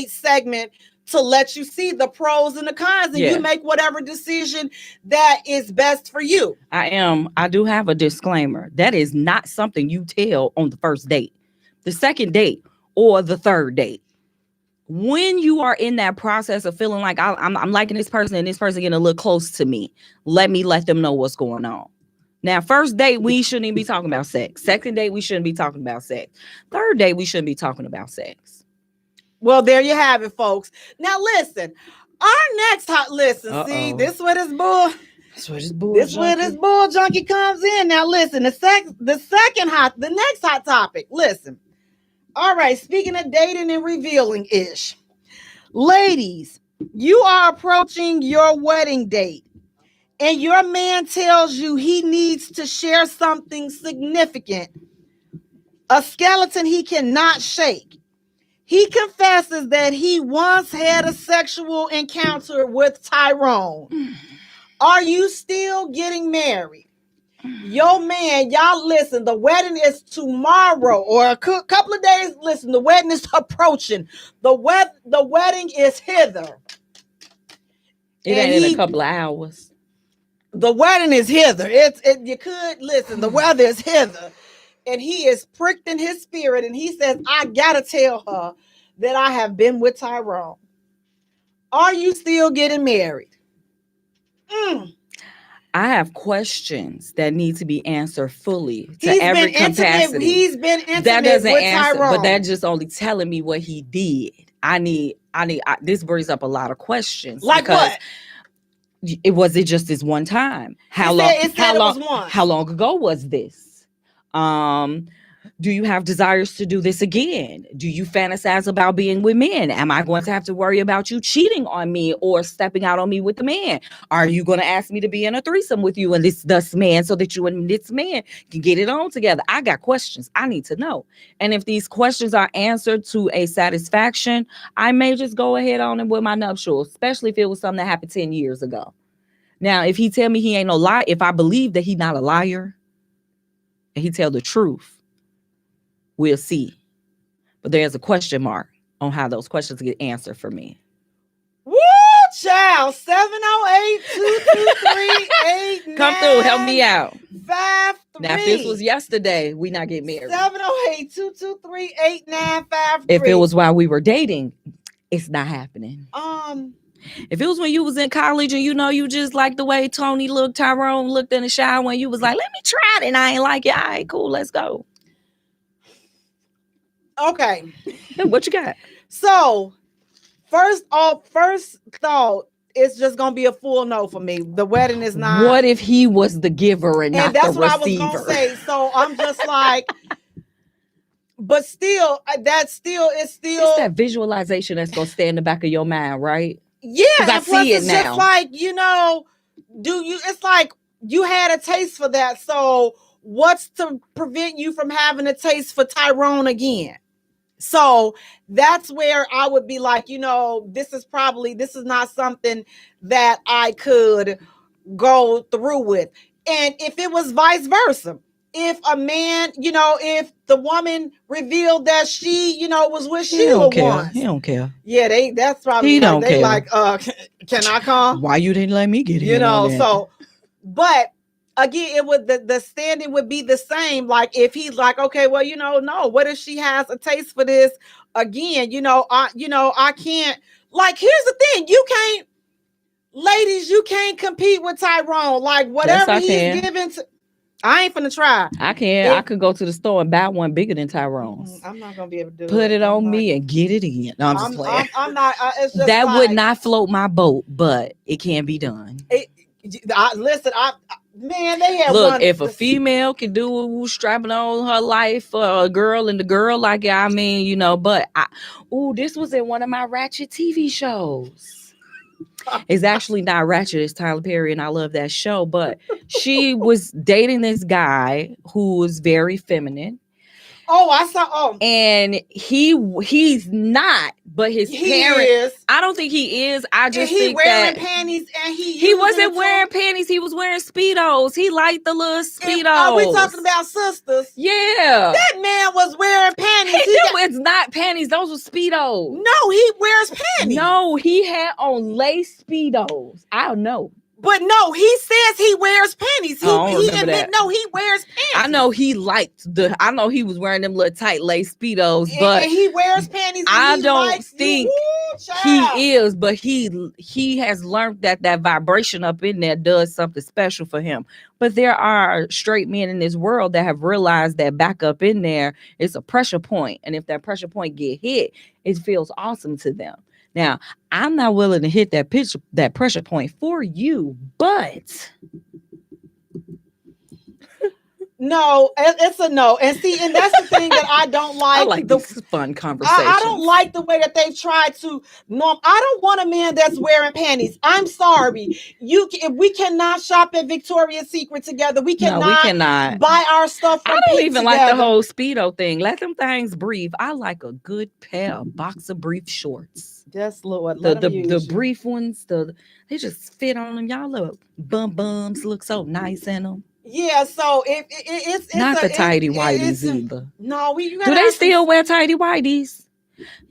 segment to let you see the pros and the cons, and you make whatever decision that is best for you. I do have a disclaimer. That is not something you tell on the first date, the second date, or the third date. When you are in that process of feeling like I'm liking this person and this person getting a little close to me, let them know what's going on. Now, first date, we shouldn't even be talking about sex. Second date, we shouldn't be talking about sex. Third date, we shouldn't be talking about sex. Well, there you have it, folks. Now, listen, our next see, this where this bull. This where this bull junkie comes in. Now, listen, the next hot topic. Listen. All right, speaking of dating and revealing ish. Ladies, you are approaching your wedding date, and your man tells you he needs to share something significant, a skeleton he cannot shake. He confesses that he once had a sexual encounter with Tyrone. Are you still getting married? Yo, man, y'all listen, the wedding is tomorrow or a couple of days. Listen, the wedding is approaching. The wedding is hither. It ain't in a couple of hours. The wedding is hither. You could listen, the weather is hither. And he is pricked in his spirit, and he says, I gotta tell her that I have been with Tyrone. Are you still getting married? I have questions that need to be answered fully to every capacity. He's been intimate that doesn't with answer, Tyrone. but that's just only telling me what he did. This brings up a lot of questions. Like what? Was it just this one time? How long ago was this? Do you have desires to do this again? Do you fantasize about being with men? Am I going to have to worry about you cheating on me or stepping out on me with the man? Are you going to ask me to be in a threesome with you and this man so that you and this man can get it on together? I got questions. I need to know. And if these questions are answered to a satisfaction, I may just go ahead on and with my nuptials, especially if it was something that happened 10 years ago. Now, if he tell me he ain't no lie, if I believe that he's not a liar and he tell the truth, we'll see. But there's a question mark on how those questions get answered for me. Woo, child. 708-223-8953. Come through. Help me out. 53. Now, if this was yesterday, we not get married. 708-223-8953. If it was while we were dating, it's not happening. If it was when you was in college and you just like the way Tyrone looked in the shower when you was like, let me try it, and I ain't like it. All right, cool, let's go. Okay. What you got? So, first thought, it's just gonna be a full no for me. The wedding is not. What if he was the giver and not the receiver? And that's what I was gonna say. So I'm just like, but still, it's that visualization that's gonna stay in the back of your mind, right? Yeah, I see it now. Just like it's like you had a taste for that. So what's to prevent you from having a taste for Tyrone again? So that's where I would be like, this is not something that I could go through with. And if it was vice versa, if a man, if the woman revealed that she, was with Sheila once. He don't care. Yeah, that's probably He like don't they care. like, can I come? Why you didn't let me get in on that? So, but again, it would the standing would be the same. Like if he's like, okay, well, no, what if she has a taste for this again? I can't. Like, here's the thing: ladies, you can't compete with Tyrone. Like whatever he's giving to. I ain't finna try. I can. I could go to the store and buy one bigger than Tyrone's. I'm not gonna be able to do it. Put it on me and get it in. No, I'm just playing. I'm not. It's just that would not float my boat, but it can be done. Listen, man, they have look. If a female can do strapping on her life for a girl and the girl like it, I mean, but this was in one of my ratchet TV shows. It's actually not ratchet, it's Tyler Perry, and I love that show. But she was dating this guy who was very feminine. Oh, I saw. Oh, and he's not, but his parents. Is. I don't think he is. I just think wearing panties, and he wasn't wearing panties. He was wearing Speedos. He liked the little Speedos. Are we talking about sisters? Yeah, that man was wearing panties. It's not panties. Those were Speedos. No, he wears panties. No, he had on lace Speedos. I don't know. But no, he says he wears panties. He wears panties. I know he was wearing them little tight lace Speedos, but and he wears panties. I don't think he is, but he has learned that vibration up in there does something special for him. But there are straight men in this world that have realized that back up in there is a pressure point, and if that pressure point get hit, it feels awesome to them. Now, I'm not willing to hit that pressure point for you, but no, it's a no. And see, and that's the thing that I don't like. I like this fun conversation. I don't like the way that they've tried to norm. I don't want a man that's wearing panties. I'm sorry. We cannot shop at Victoria's Secret together. We cannot buy our stuff from I don't even together. like the whole Speedo thing. Let them things breathe. I like a good pair of boxer brief shorts. Just Lord, the brief ones, they just fit on them. Y'all look bums look so nice in them. Yeah, so it's not the tidy whities either. No, do they still wear tidy whities?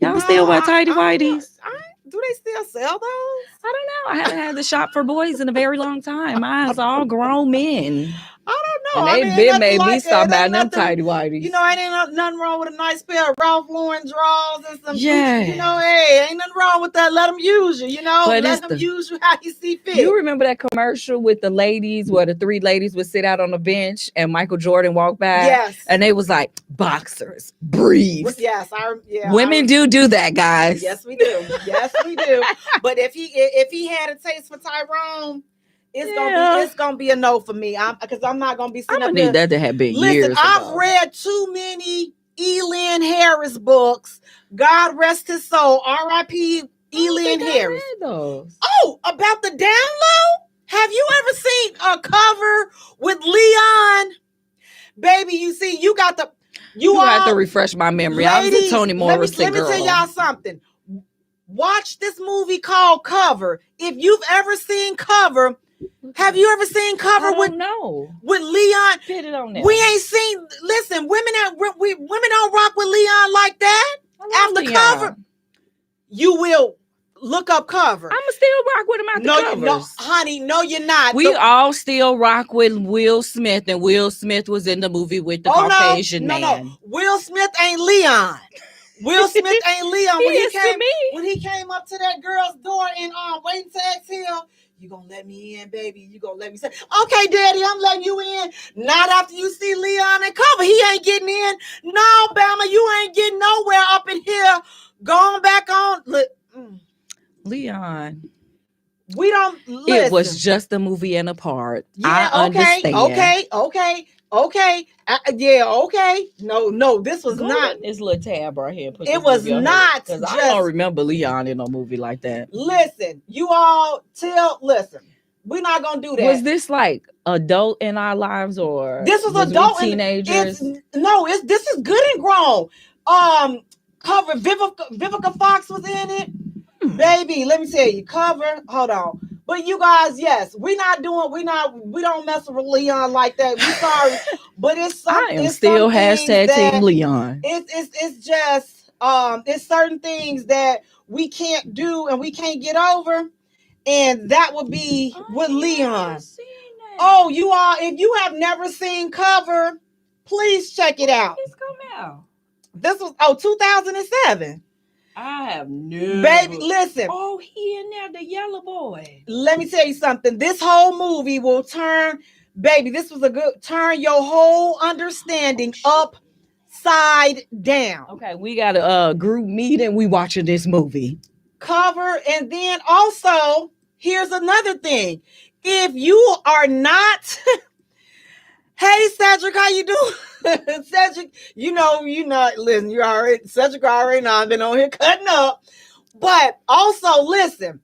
Y'all still wear tidy whities? Do they still sell those? I don't know. I haven't had the shop for boys in a very long time. Mine's all grown men. I don't know. And they've made me stop buying them tidy whities. Ain't nothing wrong with a nice pair of Ralph Lauren drawers and some. Yeah. Hey, ain't nothing wrong with that. Let them use you. But let them use you how you see fit. You remember that commercial with the ladies where the three ladies would sit out on the bench and Michael Jordan walked by? Yes. And they was like, boxers, briefs. Yes. Women do that, guys. Yes, we do. Yes, we do. But if he had a taste for Tyrone, it's gonna be a no for me. Because I'm not gonna be sitting up there. That to have been Listen, years I've ago. read too many Elin Harris books. God rest his soul. R.I.P. Elin Harris. Oh, about the download? Have you ever seen a cover with Leon? Baby, you see, you got to. You have to refresh my memory. Ladies, I was a Toni Morrison girl. Let me tell y'all something. Watch this movie called Cover. If you've ever seen Cover, have you ever seen Cover with Leon? Put it on there. We ain't seen. Listen, women don't rock with Leon like that. After Leon. Cover, you will look up Cover. I'ma still rock with him after covers. No, honey, no, you're not. We all still rock with Will Smith, and Will Smith was in the movie with the Caucasian man. No, Will Smith ain't Leon. Will Smith ain't Leon. When he came up to that girl's door and waiting to exhale, you gonna let me in, baby? You gonna let me say, okay, daddy, I'm letting you in. Not after you see Leon and Cover. He ain't getting in. No, Bama, you ain't getting nowhere up in here. Going back on. Leon. We don't listen. It was just a movie and a part. Yeah, I understand. Okay. Okay. No, this was not. This little tab right here. It was not. Because I don't remember Leon in a movie like that. Listen, you all listen. We're not gonna do that. Was this like adult in our lives, or this was adult teenagers? This is good and grown. Cover Vivica Fox was in it. Baby, let me tell you, Cover. Hold on. But you guys, yes, we don't mess with Leon like that. We sorry, but I am it's still some things hashtag Team that Leon. it's just it's certain things that we can't do and we can't get over, and that would be with Leon. Oh, you are. If you have never seen Cover, please check it out. It's come out. This was 2007. I have never. Baby, listen. Oh, he in there, the yellow boy. Let me tell you something. This whole movie will turn, baby. This was a good turn your whole understanding upside down. Okay, we got a group meeting. We watching this movie. Cover, and then also here's another thing. If you are not, hey Cedric, how you doing? Cedric, you not listen. You already Cedric already know I've been on here cutting up, but also listen.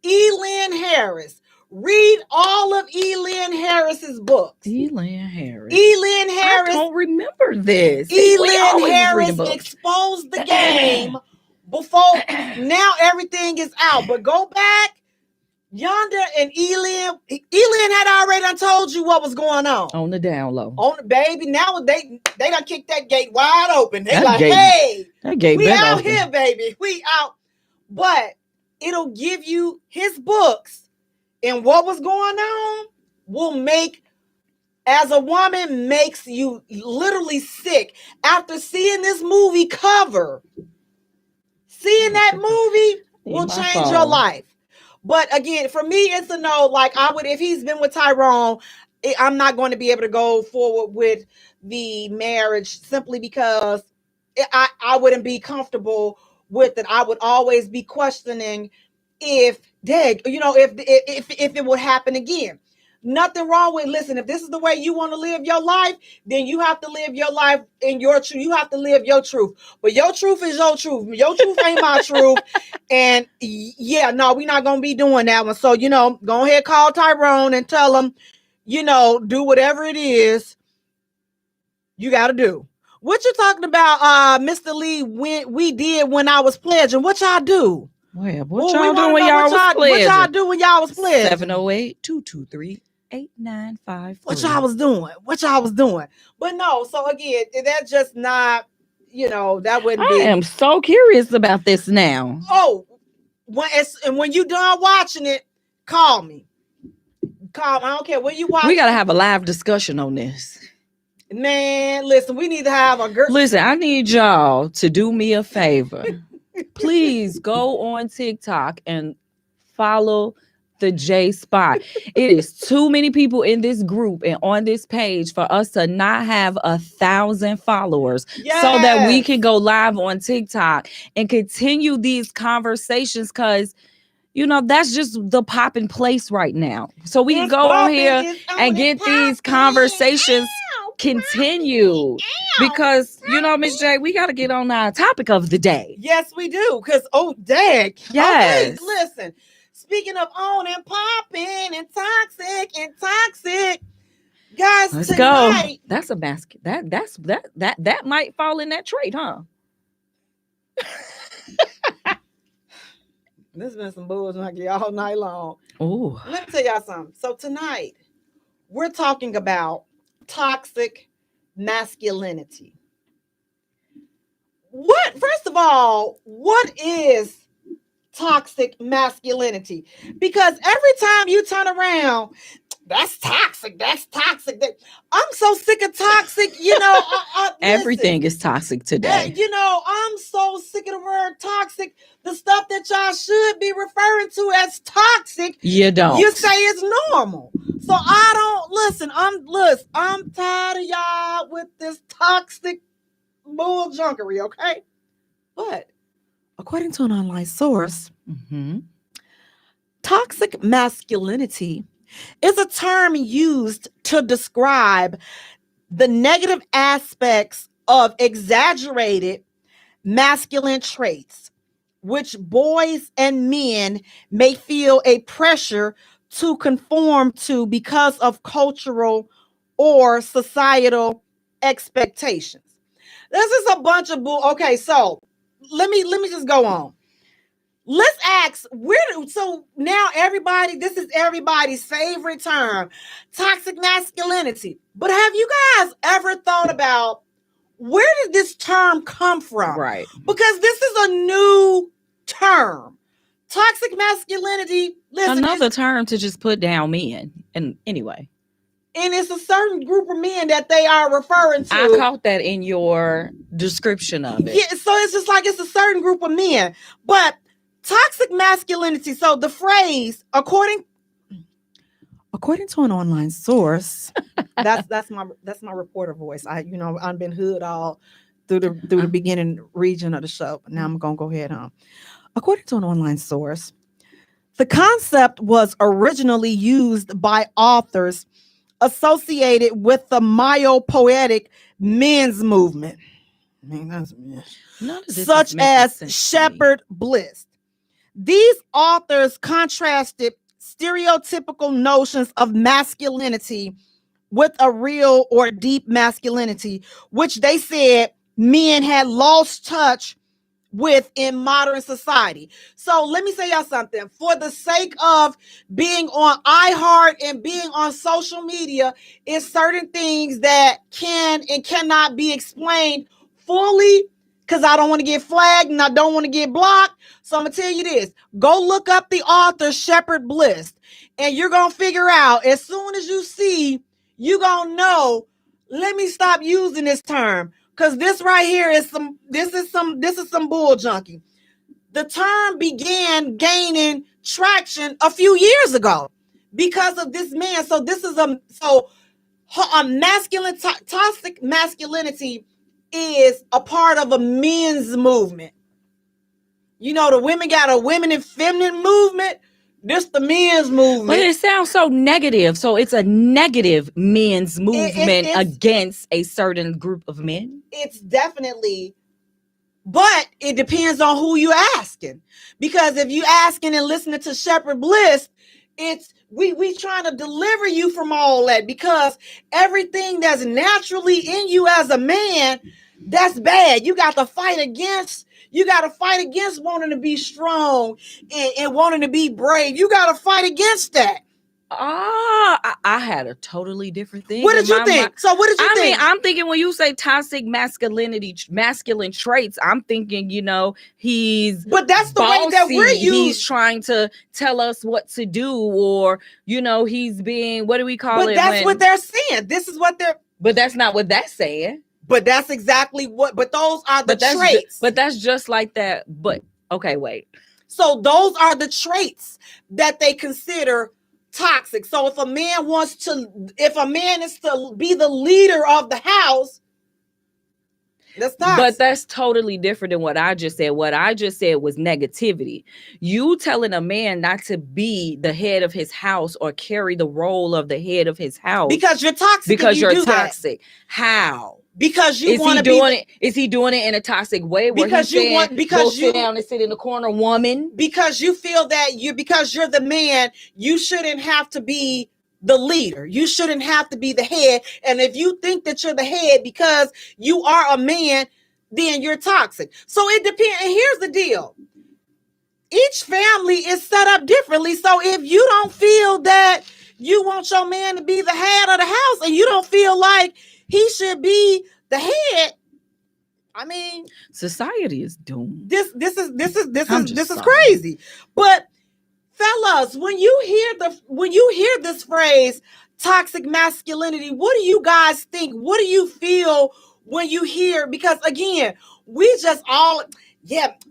Elin Harris. Read all of Elin Harris's books. Elin Harris. Elin Harris. I don't remember this. Elin Harris exposed the game before. Now everything is out. But go back. Yonder and Elin had already done told you what was going on the down low. On the baby. Now they done kicked that gate wide open. They that like, gate, hey, that gate we out open. here, baby. We out. But it'll give you his books and what was going on will make, as a woman, makes you literally sick. After seeing this movie Cover, seeing that movie will change your life. But again, for me, it's a no. Like I would, if he's been with Tyrone, I'm not going to be able to go forward with the marriage simply because I wouldn't be comfortable with it. I would always be questioning if it would happen again. Nothing wrong with, listen, if this is the way you want to live your life, then you have to live your life in your truth. You have to live your truth. But your truth is your truth. Your truth ain't my truth. And yeah, no, we're not going to be doing that one. So, go ahead, call Tyrone and tell him, do whatever it is you got to do. What you talking about, Mr. Lee, we did when I was pledging? What y'all do? Well, what y'all do when y'all was pledging? What y'all do when y'all was pledging? 708-223-8953. What y'all was doing? But no, so again, that's just not, that wouldn't be. I am so curious about this now. Oh, when you done watching it, call me. I don't care when you watch. We got to have a live discussion on this. Man, listen, we need to have a girl. Listen, I need y'all to do me a favor. Please go on TikTok and follow the J Spot. It is too many people in this group and on this page for us to not have 1,000 followers, so that we can go live on TikTok and continue these conversations, because that's just the popping place right now. So we can go on here and get these conversations continued. Because, Miss J, we got to get on our topic of the day. Yes, we do. Because, dang. Yes. Okay, listen. Speaking of on and popping and toxic, guys, let's tonight, go. That's a basket. That might fall in that trait, huh? This has been some bullshit all night long. Oh, let me tell y'all something. So tonight, we're talking about toxic masculinity. First of all, what is toxic masculinity? Because every time you turn around, that's toxic. I'm so sick of toxic. Everything is toxic today. I'm so sick of the word toxic. The stuff that y'all should be referring to as toxic, you don't. You say it's normal. So I don't listen. I'm tired of y'all with this toxic bull junkery. Okay, but according to an online source, toxic masculinity is a term used to describe the negative aspects of exaggerated masculine traits, which boys and men may feel a pressure to conform to because of cultural or societal expectations. This is a bunch of bull. Okay, so let me just go on. Let's ask so now everybody, this is everybody's favorite term, toxic masculinity. But have you guys ever thought about where did this term come from? Right. Because this is a new term. Toxic masculinity, listen, Another term to just put down men. And anyway, and it's a certain group of men that they are referring to. I caught that in your description of it. Yeah, so it's just like it's a certain group of men. But toxic masculinity, so the phrase, according to an online source, that's my reporter voice. I've been hood all through the beginning region of the show. But now I'm gonna go ahead on. According to an online source, the concept was originally used by authors associated with the myopoetic men's movement. I mean, that's such as Shepherd Bliss. These authors contrasted stereotypical notions of masculinity with a real or deep masculinity, which they said men had lost touch with in modern society. So let me say y'all something. For the sake of being on iHeart and being on social media, it's certain things that can and cannot be explained fully because I don't want to get flagged and I don't want to get blocked. So I'm going to tell you this. Go look up the author Shepherd Bliss and you're going to figure out as soon as you see, you're going to know, let me stop using this term. Because this right here is some bull junkie. The term began gaining traction a few years ago because of this man. So this is a masculine, toxic masculinity is a part of a men's movement. You know, the women got a women and feminine movement. This the men's movement. But it sounds so negative. So it's a negative men's movement against a certain group of men. It's definitely, but it depends on who you asking. Because if you asking and listening to Shepherd Bliss, it's we trying to deliver you from all that, because everything that's naturally in you as a man, that's bad. You got to fight against wanting to be strong and wanting to be brave. You got to fight against that. I had a totally different thing. What did you think? So what did you think? I'm thinking when you say toxic masculinity, masculine traits, I'm thinking, he's but that's the bossy, way that we're used. He's trying to tell us what to do, or he's being, what do we call it? But that's what they're saying. This is what they're. But that's not what that's saying. But that's exactly what. But those are the traits. But that's just like that. But okay, wait. So those are the traits that they consider toxic. So if a man is to be the leader of the house, that's toxic. But that's totally different than what I just said. What I just said was negativity. You telling a man not to be the head of his house or carry the role of the head of his house because you're toxic. Because you're toxic. How? Because you want to be. Is he doing it in a toxic way? Where because he's you want. Because you sit down and sit in the corner, woman. Because you feel that because you're the man, you shouldn't have to be the leader. You shouldn't have to be the head. And if you think that you're the head because you are a man, then you're toxic. So it depends. And here's the deal. Each family is set up differently. So if you don't feel that you want your man to be the head of the house and you don't feel like he should be the head, I mean, society is doomed. This is crazy. But fellas, when you hear this phrase toxic masculinity, what do you guys think? What do you feel when you hear? Because again, we just all,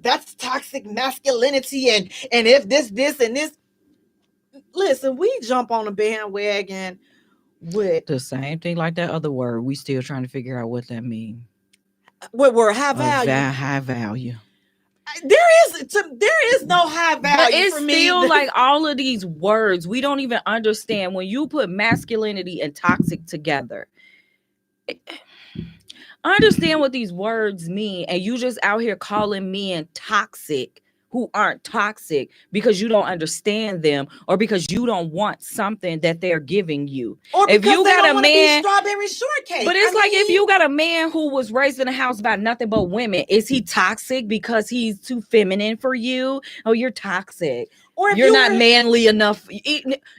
that's toxic masculinity, and if this and this. Listen, we jump on a bandwagon with the same thing like that other word. We still trying to figure out what that means. What word? High value. High value. There is no high value. But it's for me. still like all of these words. We don't even understand when you put masculinity and toxic together. Understand what these words mean, and you just out here calling men toxic. who aren't toxic because you don't understand them or because you don't want something that they're giving you. Or If because you they got don't a want to be man, strawberry shortcake. but it's if you got a man who was raised in a house by nothing but women, is he toxic because he's too feminine for you? Oh, you're toxic. Or if you're not manly enough.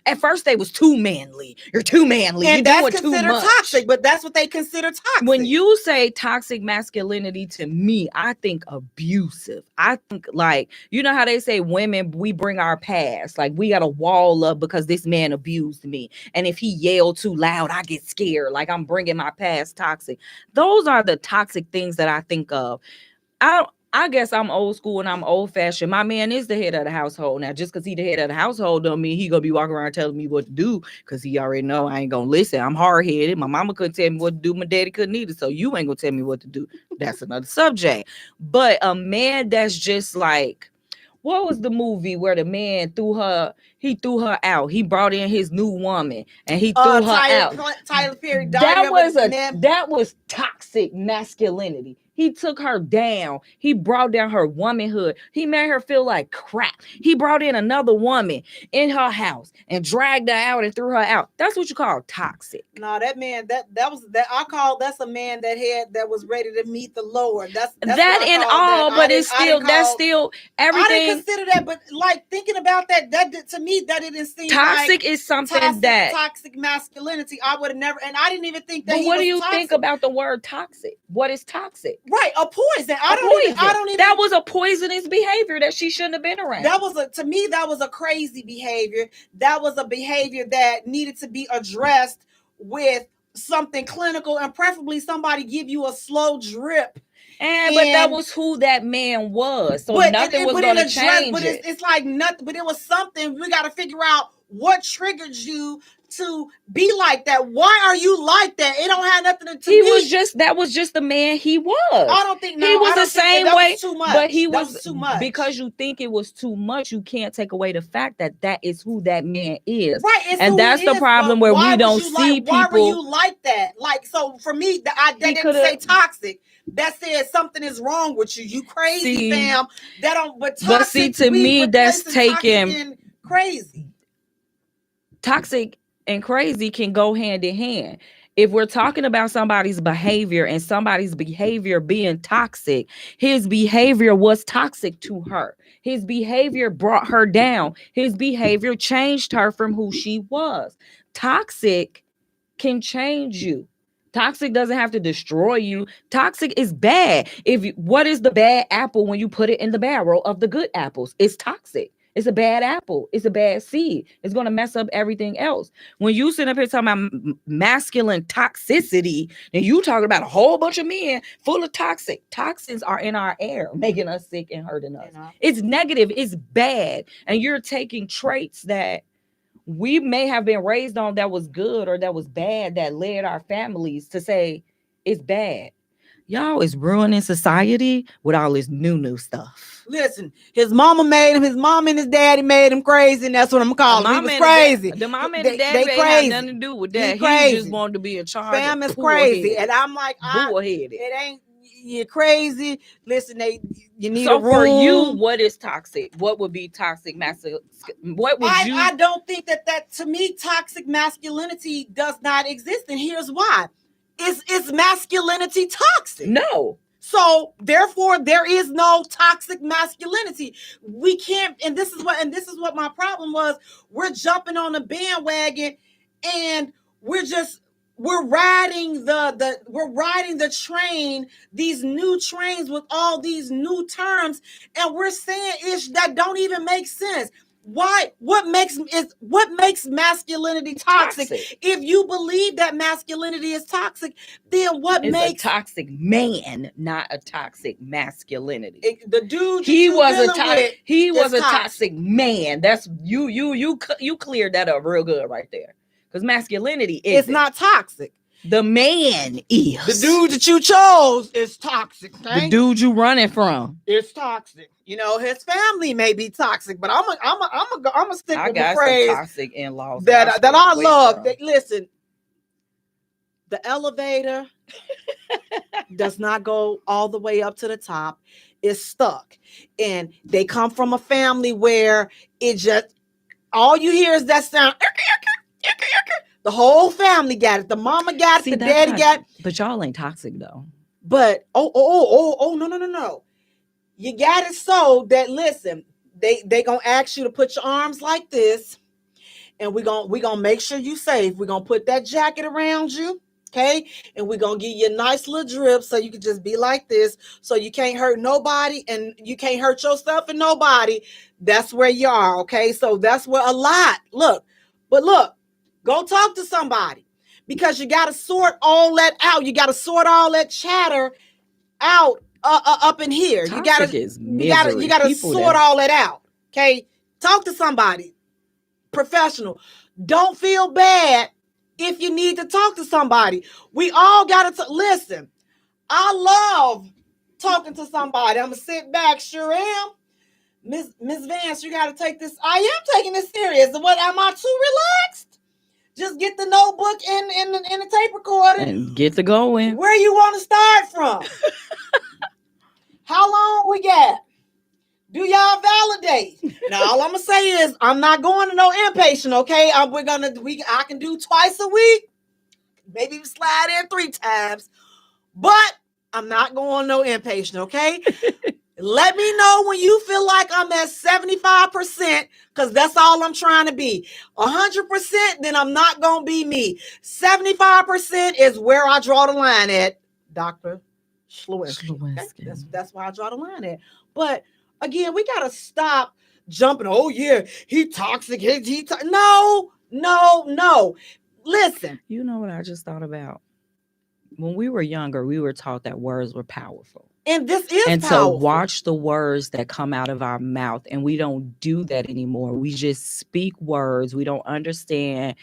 At first, they was too manly. You're too manly. And you're that's doing considered too much. toxic, but that's what they consider toxic. When you say toxic masculinity to me, I think abusive. I think like, you know how they say women, we bring our past. Like we got a wall up because this man abused me. And if he yelled too loud, I get scared. Like I'm bringing my past toxic. Those are the toxic things that I think of. I guess I'm old school and I'm old fashioned. My man is the head of the household. Now, just because he the head of the household don't mean he gonna be walking around telling me what to do, because he already know I ain't gonna listen. I'm hard headed. My mama couldn't tell me what to do. My daddy couldn't either. So you ain't gonna tell me what to do. That's another subject. But a man that's just like, what was the movie where the man threw her out? He brought in his new woman and he threw her out. Tyler Perry. That was toxic masculinity. He took her down. He brought down her womanhood. He made her feel like crap. He brought in another woman in her house and dragged her out and threw her out. That's what you call toxic. No, that man, that's a man that was ready to meet the Lord. That's that and all, that. But that's still everything. I didn't consider that, but like thinking about that to me, that didn't seem toxic is something toxic masculinity. I would have never, and I didn't even think that. But what do you think about the word toxic? What is toxic? Right, a poison. I don't even. That was a poisonous behavior that she shouldn't have been around. That was a crazy behavior. That was a behavior that needed to be addressed with something clinical, and preferably somebody give you a slow drip. But that was who that man was. So nothing was going to change. But it's like nothing. But it was something. We got to figure out what triggered you to be like that. Why are you like that? It don't have nothing to do. That was just the man he was. I don't think he was the same way. Was too much. But he was too much. Because you think it was too much, you can't take away the fact that is who that man is. Right. And that's the problem where we don't see people. Why were you like that? Like, so for me, that didn't say toxic. That says something is wrong with you. You crazy, fam. That don't. But toxic, but see, to me, that's taken crazy. Toxic and crazy can go hand in hand. If we're talking about somebody's behavior and somebody's behavior being toxic, his behavior was toxic to her. His behavior brought her down. His behavior changed her from who she was. Toxic can change you. Toxic doesn't have to destroy you. Toxic is bad. What is the bad apple when you put it in the barrel of the good apples? It's toxic. It's a bad apple. It's a bad seed. It's going to mess up everything else. When you sit up here talking about masculine toxicity, and you talking about a whole bunch of men full of toxins are in our air, making us sick and hurting us. It's negative. It's bad. And you're taking traits that we may have been raised on that was good or that was bad, that led our families to say it's bad. Y'all is ruining society with all this new stuff. Listen, his mama made him, his mom and his daddy made him crazy, and that's what I'm calling him. He was crazy. The mom and the daddy ain't had nothing to do with that. He just wanted to be in charge. Fam is crazy. And I'm like, bullheaded. It ain't, you're crazy. Listen, you need so a room. For you, what is toxic? What would be toxic masculinity? What would you? I don't think that to me, toxic masculinity does not exist, and here's why. Is masculinity toxic? No. So therefore, there is no toxic masculinity. We can't, and this is what my problem was. We're jumping on the bandwagon, and we're riding the train, these new trains with all these new terms, and we're saying ish that don't even make sense. Why? What makes masculinity toxic? If you believe that masculinity is toxic, then what makes a toxic man, not a toxic masculinity? The dude he was a toxic man. That's you cleared that up real good right there. Because masculinity is not toxic. The man is. The dude that you chose is toxic. Okay? The dude you running from is toxic. You know, his family may be toxic, but I'm a stick with the phrase toxic in-laws that I love. Listen, the elevator does not go all the way up to the top. is stuck. And they come from a family where it just, all you hear is that sound. The whole family got it. The mama got it. See, The that's daddy not- got it. But y'all ain't toxic though. But no. You got it so that, listen, they gonna ask you to put your arms like this, and we gonna make sure you safe. We're gonna put that jacket around you, okay? And we're gonna give you a nice little drip so you can just be like this, so you can't hurt nobody and you can't hurt yourself and nobody. That's where you are, okay? So that's where a lot. Look, go talk to somebody, because you gotta sort all that out. You gotta sort all that chatter out up in here. Toxic is misery. You gotta People sort that- all that out. Okay, talk to somebody professional. Don't feel bad if you need to talk to somebody. We all gotta listen. I love talking to somebody. I'm gonna sit back. Sure am. Miss Vance, you gotta take this. I am taking this serious. What, am I too relaxed? Just get the notebook and the tape recorder and get to going. Where you want to start from? How long we got? Do y'all validate? Now, all I'm gonna say is I'm not going to no inpatient, okay? I can do twice a week, maybe slide in 3 times, but I'm not going no inpatient, okay? Let me know when you feel like I'm at 75%, because that's all I'm trying to be. 100%, then I'm not gonna be me. 75% is where I draw the line at, Dr. Slewinski. Okay? That's where I draw the line at. But again, we gotta stop jumping. Oh yeah, he toxic. No. Listen. You know what I just thought about? When we were younger, we were taught that words were powerful. And this is and powerful. So watch the words that come out of our mouth. And we don't do that anymore. We just speak words. We don't understand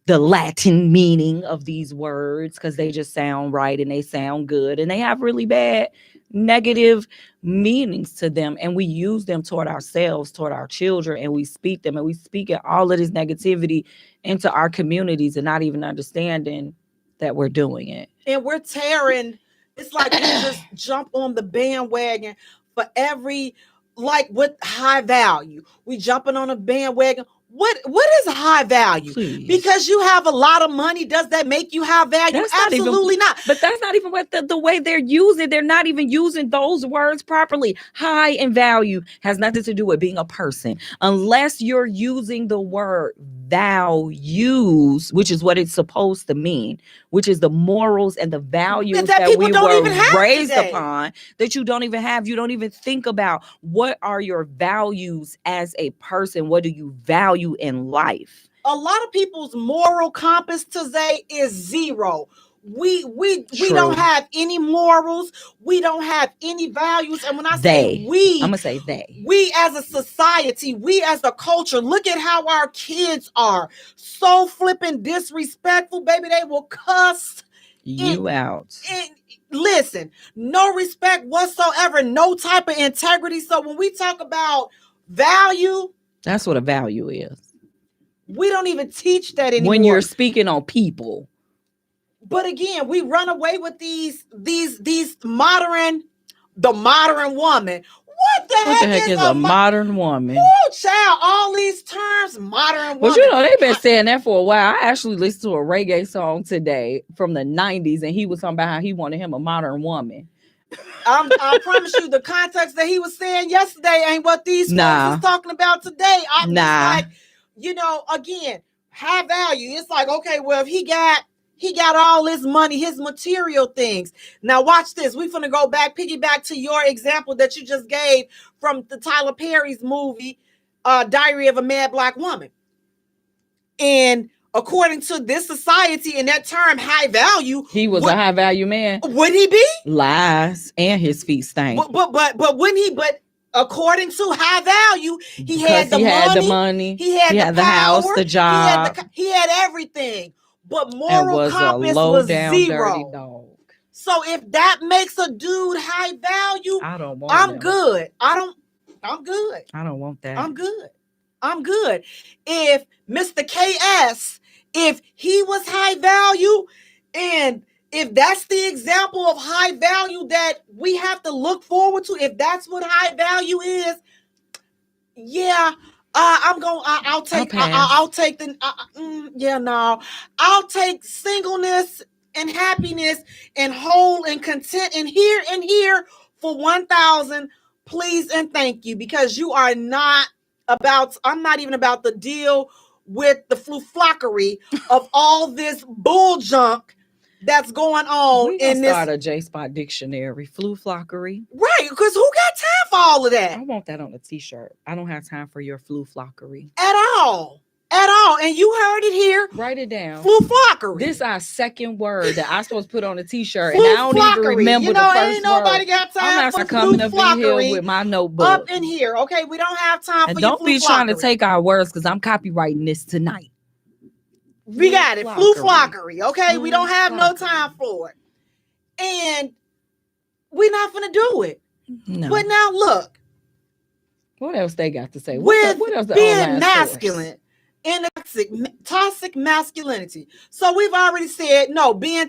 the Latin meaning of these words because they just sound right and they sound good. And they have really bad negative meanings to them. And we use them toward ourselves, toward our children, and we speak them. And we speak all of this negativity into our communities and not even understanding that we're doing it. And we're tearing. It's like we just jump on the bandwagon for every, like with high value. We jumping on a bandwagon. What is high value? Please. Because you have a lot of money, does that make you high value? That's Absolutely not. But that's not even what the way they're using. They're not even using those words properly. High and value has nothing to do with being a person. Unless you're using the word values, which is what it's supposed to mean, which is the morals and the values that we were raised upon, that you don't even have. You don't even think about what are your values as a person. What do you value in life? A lot of people's moral compass today is zero. We don't have any morals. We don't have any values. And when I say we, I'm gonna say they. We as a society, we as a culture, look at how our kids are. So flipping disrespectful, baby. They will cuss you out. Listen, no respect whatsoever, no type of integrity. So when we talk about value, that's what a value is. We don't even teach that anymore. When you're speaking on people. But again, we run away with these modern woman. What the heck is a modern woman? Oh, child, all these terms, modern woman. But you know, they've been saying that for a while. I actually listened to a reggae song today from the 90s, and he was talking about how he wanted him a modern woman. I promise you, the context that he was saying yesterday ain't what these folks is talking about today. I'm just like, you know, again, high value. It's like, okay, well, if he got all his money, his material things. Now watch this. We finna go back, piggyback to your example that you just gave from the Tyler Perry's movie, Diary of a Mad Black Woman. And according to this society and that term high value, he was a high value man. Would he be? Lies and his feet stank. But wouldn't he? But according to high value, he had the money. He had the house, the job. He had everything. But moral compass was zero. Dog. So if that makes a dude high value, I'm good. I'm good. I don't want that. I'm good. If Mr. KS, if he was high value and if that's the example of high value that we have to look forward to, if that's what high value is, yeah, I'll take. I'll take the. Yeah, no. I'll take singleness and happiness and whole and content and here for 1,000. Please and thank you, because you are not about. I'm not even about to deal with the fluflockery of all this bull junk that's going on We in gonna start this. a J-Spot dictionary, fluflockery. Right, because who got time for all of that? I want that on a t-shirt. I don't have time for your fluflockery. At all. And you heard it here. Write it down. Fluflockery. This is our second word that I supposed to put on a t-shirt, and I don't even remember the first ain't nobody word. got time I'm for not coming up in here with my notebook. Up in here, okay? We don't have time And for don't your be trying to fluflockery. take our words, because I'm copywriting this tonight. We got it. Fluflockery, okay? We don't have no Fluflockery. time for it. And we're not gonna do it. No. But now look, What else they got to say? with What else the being online masculine and toxic masculinity. So we've already said no, being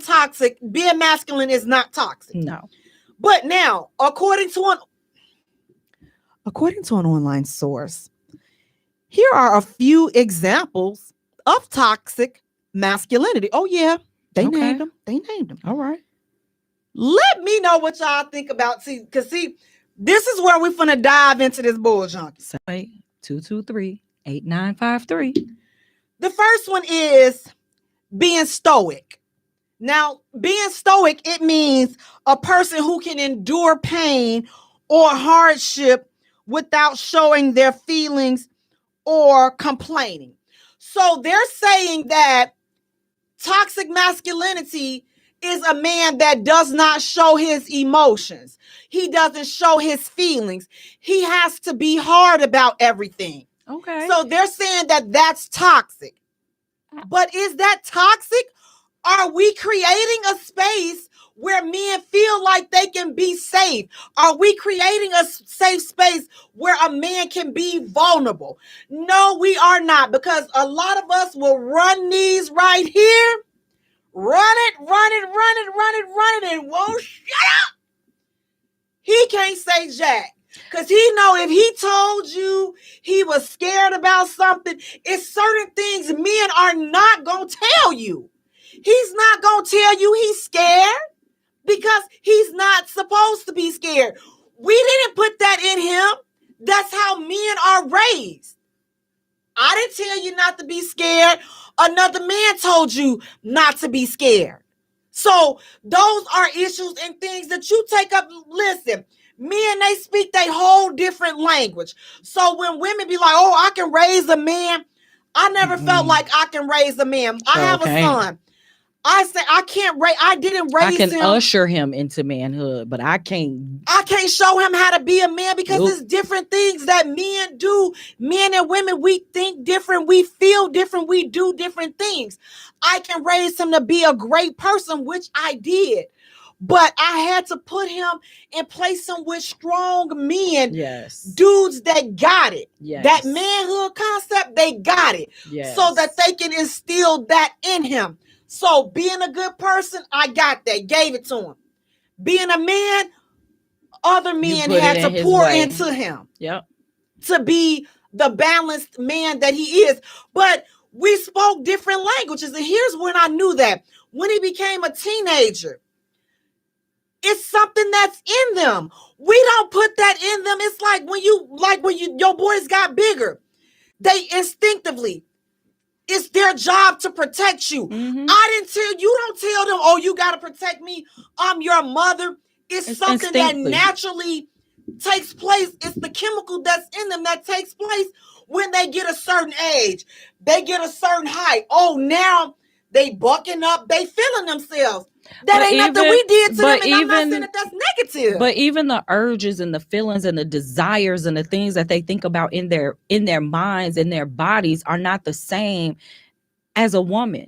masculine is not toxic. No. But now, according to an online source, here are a few examples of toxic masculinity. Oh yeah, they named them. All right. Let me know what y'all think about. Because this is where we're finna dive into this bull junkie. 223-8953. The first one is being stoic. Now, being stoic, it means a person who can endure pain or hardship without showing their feelings or complaining. So they're saying that toxic masculinity is a man that does not show his emotions. He doesn't show his feelings. He has to be hard about everything. Okay. So they're saying that that's toxic. But is that toxic? Are we creating a space where men feel like they can be safe? Are we creating a safe space where a man can be vulnerable? No, we are not, because a lot of us will run these right here. Run it, and won't shut up. He can't say jack. Because he know if he told you he was scared about something, it's certain things men are not going to tell you. He's not going to tell you he's scared because he's not supposed to be scared. We didn't put that in him. That's how men are raised. I didn't tell you not to be scared. Another man told you not to be scared. So those are issues and things that you take up. Listen, men, they speak their whole different language. So when women be like, oh, I can raise a man, I never felt like I can raise a man. I have a son. I say I didn't raise him. I can usher him into manhood, but I can't show him how to be a man, because there's different things that men do. Men and women, we think different, we feel different, we do different things. I can raise him to be a great person, which I did. But I had to put him and place him with strong men. Yes. Dudes that got it. Yes. That manhood concept, they got it. Yes. So that they can instill that in him. So being a good person, I got that. Gave it to him. Being a man, other men had to pour into him. Yep. To be the balanced man that he is. But we spoke different languages. And here's when I knew that. When he became a teenager, it's something that's in them. We don't put that in them. It's like when your boys got bigger, they instinctively, it's their job to protect you. Mm-hmm. You don't tell them, oh, you got to protect me. I'm your mother. It's something that naturally takes place. It's the chemical that's in them that takes place when they get a certain age. They get a certain height. Oh, now they bucking up. They feeling themselves. That ain't nothing we did to them, and I'm not saying that that's negative. But even the urges and the feelings and the desires and the things that they think about in their minds and their bodies are not the same as a woman.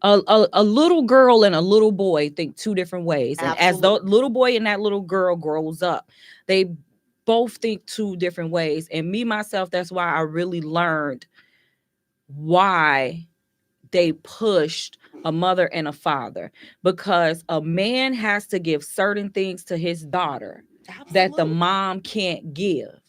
A little girl and a little boy think two different ways. And as the little boy and that little girl grows up, they both think two different ways. And me, myself, that's why I really learned why they pushed a mother and a father, because a man has to give certain things to his daughter that the Absolutely. mom can't give.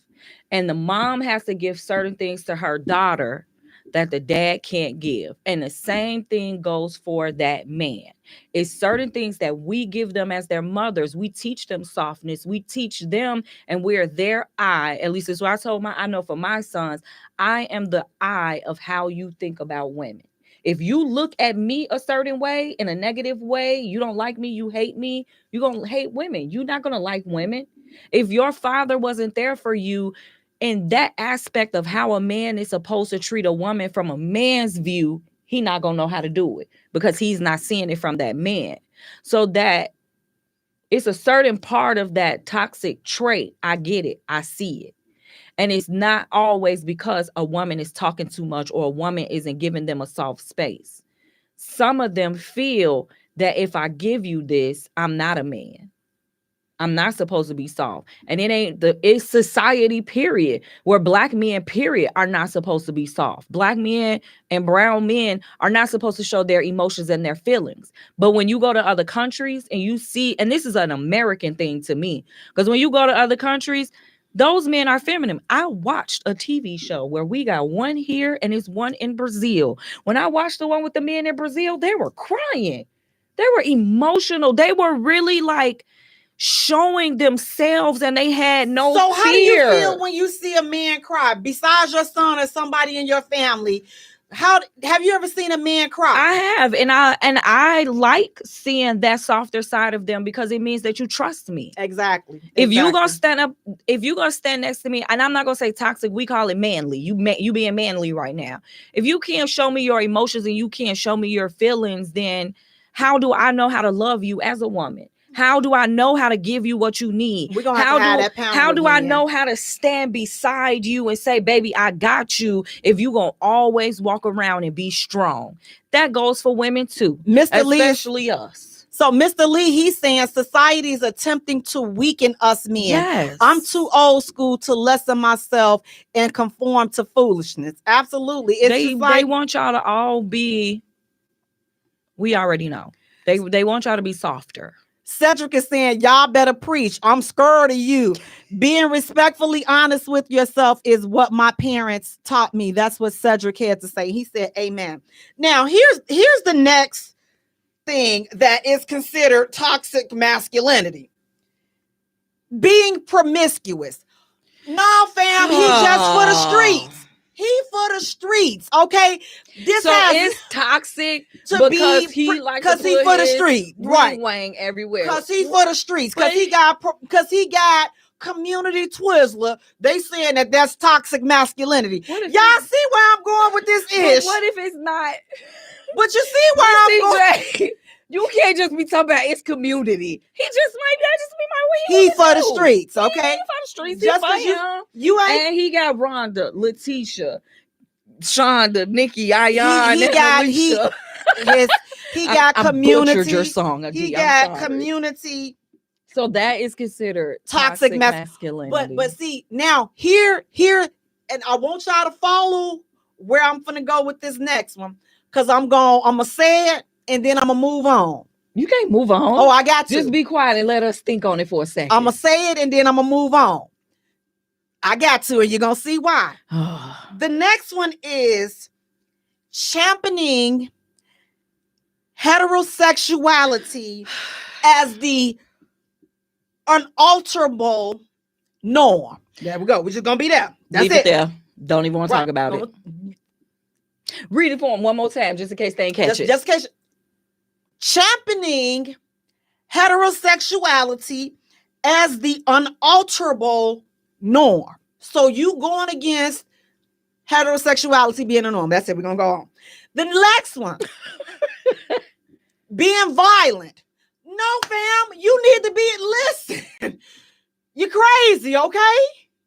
And the mom has to give certain things to her daughter that the dad can't give. And the same thing goes for that man. It's certain things that we give them as their mothers. We teach them softness. We teach them, and we're their eye. At least it's what I know for my sons, I am the eye of how you think about women. If you look at me a certain way, in a negative way, you don't like me, you hate me, you're going to hate women. You're not going to like women. If your father wasn't there for you in that aspect of how a man is supposed to treat a woman from a man's view, he not going to know how to do it because he's not seeing it from that man. So that it's a certain part of that toxic trait. I get it. I see it. And it's not always because a woman is talking too much or a woman isn't giving them a soft space. Some of them feel that if I give you this, I'm not a man. I'm not supposed to be soft. And it's society, period, where black men, period, are not supposed to be soft. Black men and brown men are not supposed to show their emotions and their feelings. But when you go to other countries and you see, and this is an American thing to me, because when you go to other countries, those men are feminine. I watched a TV show where we got one here and it's one in Brazil. When I watched the one with the men in Brazil, they were crying. They were emotional. They were really like showing themselves, and they had no fear. So how do you feel when you see a man cry? Besides your son or somebody in your family, how have you ever seen a man cry? I have, and I like seeing that softer side of them because it means that you trust me. Exactly. If you gonna stand up, if you gonna stand next to me, and I'm not gonna say toxic, we call it manly. You being manly right now. If you can't show me your emotions and you can't show me your feelings, then how do I know how to love you as a woman? How do I know how to give you what you need? We're gonna have to have that pound how do I again. know how to stand beside you and say, baby, I got you, if you gonna always walk around and be strong? That goes for women too, Mr. Lee, especially us. So Mr. Lee, he's saying society is attempting to weaken us men. Yes. I'm too old school to lessen myself and conform to foolishness. Absolutely. It's They want y'all to all be, we already know. They want y'all to be softer. Cedric is saying, y'all better preach. I'm scared of you. Being respectfully honest with yourself is what my parents taught me. That's what Cedric had to say. He said, amen. Now, here's the next thing that is considered toxic masculinity. Being promiscuous. No, fam, he just for the streets. He for the streets, okay? This so it's toxic to because he like because he for the street, right? Wang everywhere because he for the streets because he got community Twizzler. They saying that that's toxic masculinity. Y'all see where I'm going with this ish? What if it's not? But you see where I'm going. You can't just be talking about it's community. He just might just be my way. He for the streets, okay? He for the streets. Just because you ain't. And he got Rhonda, Letitia, Shonda, Nikki, Ayan, he got community. I butchered your song. He got community. So that is considered toxic masculinity. But see now here, and I want y'all to follow where I'm gonna go with this next one because I'm gonna say it. And then I'm going to move on. You can't move on. Oh, I got to. Just be quiet and let us think on it for a second. I'm going to say it and then I'm going to move on. I got to, and you're going to see why. The next one is championing heterosexuality as the unalterable norm. There we go. We're just going to be there. That's Leave it there. Don't even want to talk about it. Read it for them one more time just in case they ain't catch it. Just in case. Championing heterosexuality as the unalterable norm. So you going against heterosexuality being a norm. That's it. We're going to go on. The next one. Being violent. No, fam. You need to be, listen. You're crazy, okay?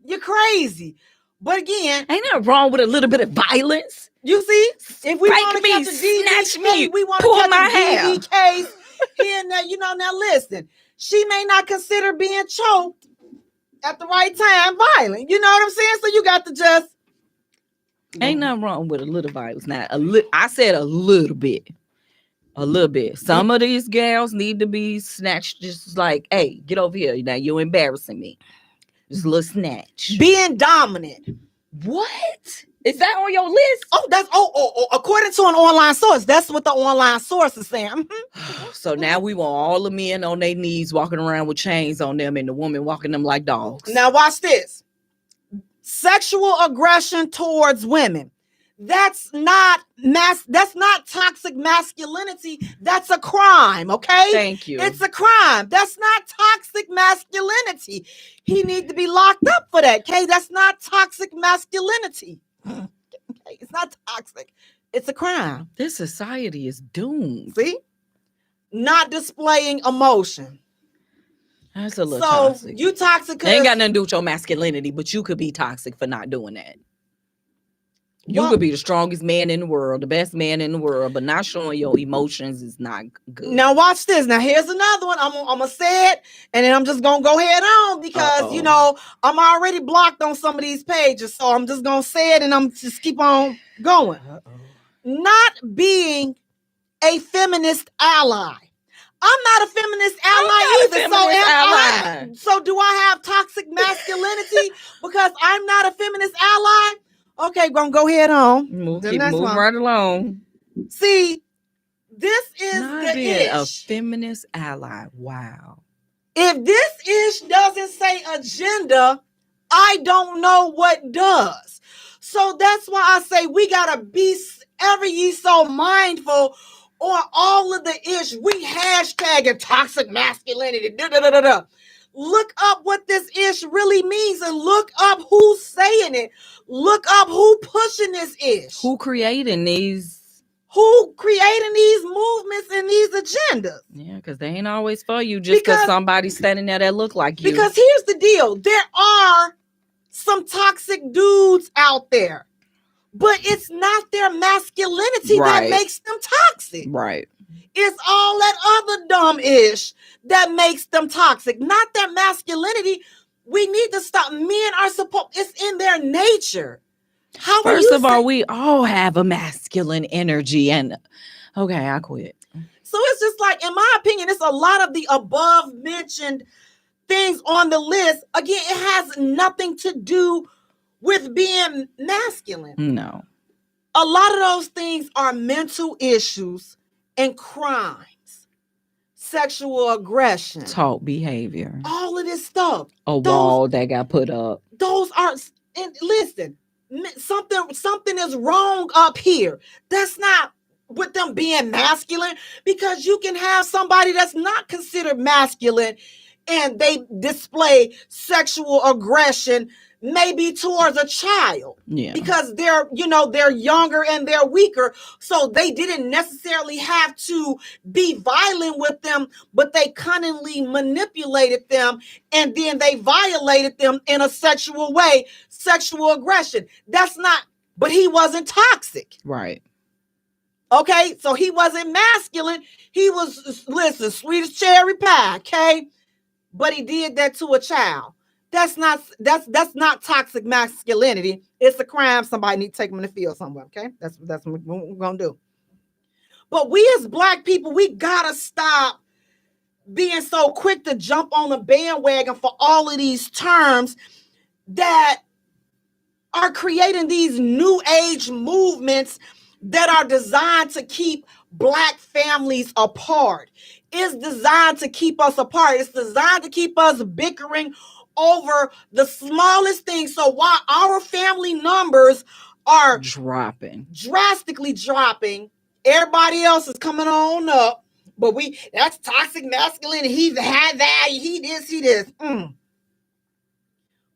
You're crazy. But again. Ain't nothing wrong with a little bit of violence. You see, if we want to catch a snatch me, we want pull to my catch a hair. DV case here and there. You know, now listen, she may not consider being choked at the right time violent. You know what I'm saying? So you got to just Ain't nothing wrong with a little violence. Now, I said a little bit. A little bit. Some of these gals need to be snatched, just like, hey, get over here. Now you're embarrassing me. Just a little snatch. Being dominant. What? Is that on your list? Oh, that's according to an online source. That's what the online source is saying. Mm-hmm. So now we want all the men on their knees walking around with chains on them and the woman walking them like dogs. Now watch this. Sexual aggression towards women. That's not toxic masculinity. That's a crime, okay? Thank you. It's a crime. That's not toxic masculinity. He need to be locked up for that, okay? That's not toxic masculinity. Okay? It's not toxic. It's a crime. This society is doomed. See? Not displaying emotion. That's a little toxic. You toxic. It ain't got nothing to do with your masculinity, but you could be toxic for not doing that. You could be the strongest man in the world, the best man in the world, but not showing your emotions is not good. Now watch this. Now here's another one. I'm gonna say it, and then I'm just gonna go head on because you know I'm already blocked on some of these pages, so I'm just gonna say it, and I'm just keep on going. Not being a feminist ally. I'm not a feminist ally either. So do I have toxic masculinity because I'm not a feminist ally? Okay, gonna go head on. Keep moving right along. See, this is not being a feminist ally. Wow. If this ish doesn't say agenda, I don't know what does. So that's why I say we gotta be ever ye so mindful on all of the ish. We hashtagging toxic masculinity. Look up what this ish really means and look up who's saying it. Look up who pushing this ish. Who creating these movements and these agendas. Yeah, because they ain't always for you just because somebody's standing there that look like you. Because here's the deal. There are some toxic dudes out there, but it's not their masculinity that makes them toxic. Right. It's all that other dumb ish that makes them toxic, not their masculinity. We need to stop. Men are supposed, it's in their nature. First of all, we all have a masculine energy, and okay, I quit. So it's just like, in my opinion, it's a lot of the above mentioned things on the list. Again, it has nothing to do with being masculine. No. A lot of those things are mental issues and crimes, sexual aggression, talk behavior, all of this stuff. Wall that got put up. Those are, and listen, something is wrong up here. That's not with them being masculine, because you can have somebody that's not considered masculine and they display sexual aggression maybe towards a child, because they're younger and they're weaker, so they didn't necessarily have to be violent with them, but they cunningly manipulated them and then they violated them in a sexual way. Sexual aggression, that's not, but he wasn't toxic, right? Okay, so he wasn't masculine. He was, listen, sweet as cherry pie, okay, but he did that to a child. That's not toxic masculinity. It's a crime. Somebody need to take them in the field somewhere. Okay, that's what we're gonna do. But we as Black people, we gotta stop being so quick to jump on the bandwagon for all of these terms that are creating these new age movements that are designed to keep Black families apart. It's designed to keep us apart. It's designed to keep us bickering over the smallest things. So while our family numbers are drastically dropping, everybody else is coming on up. But that's toxic masculinity. He's high value. He this.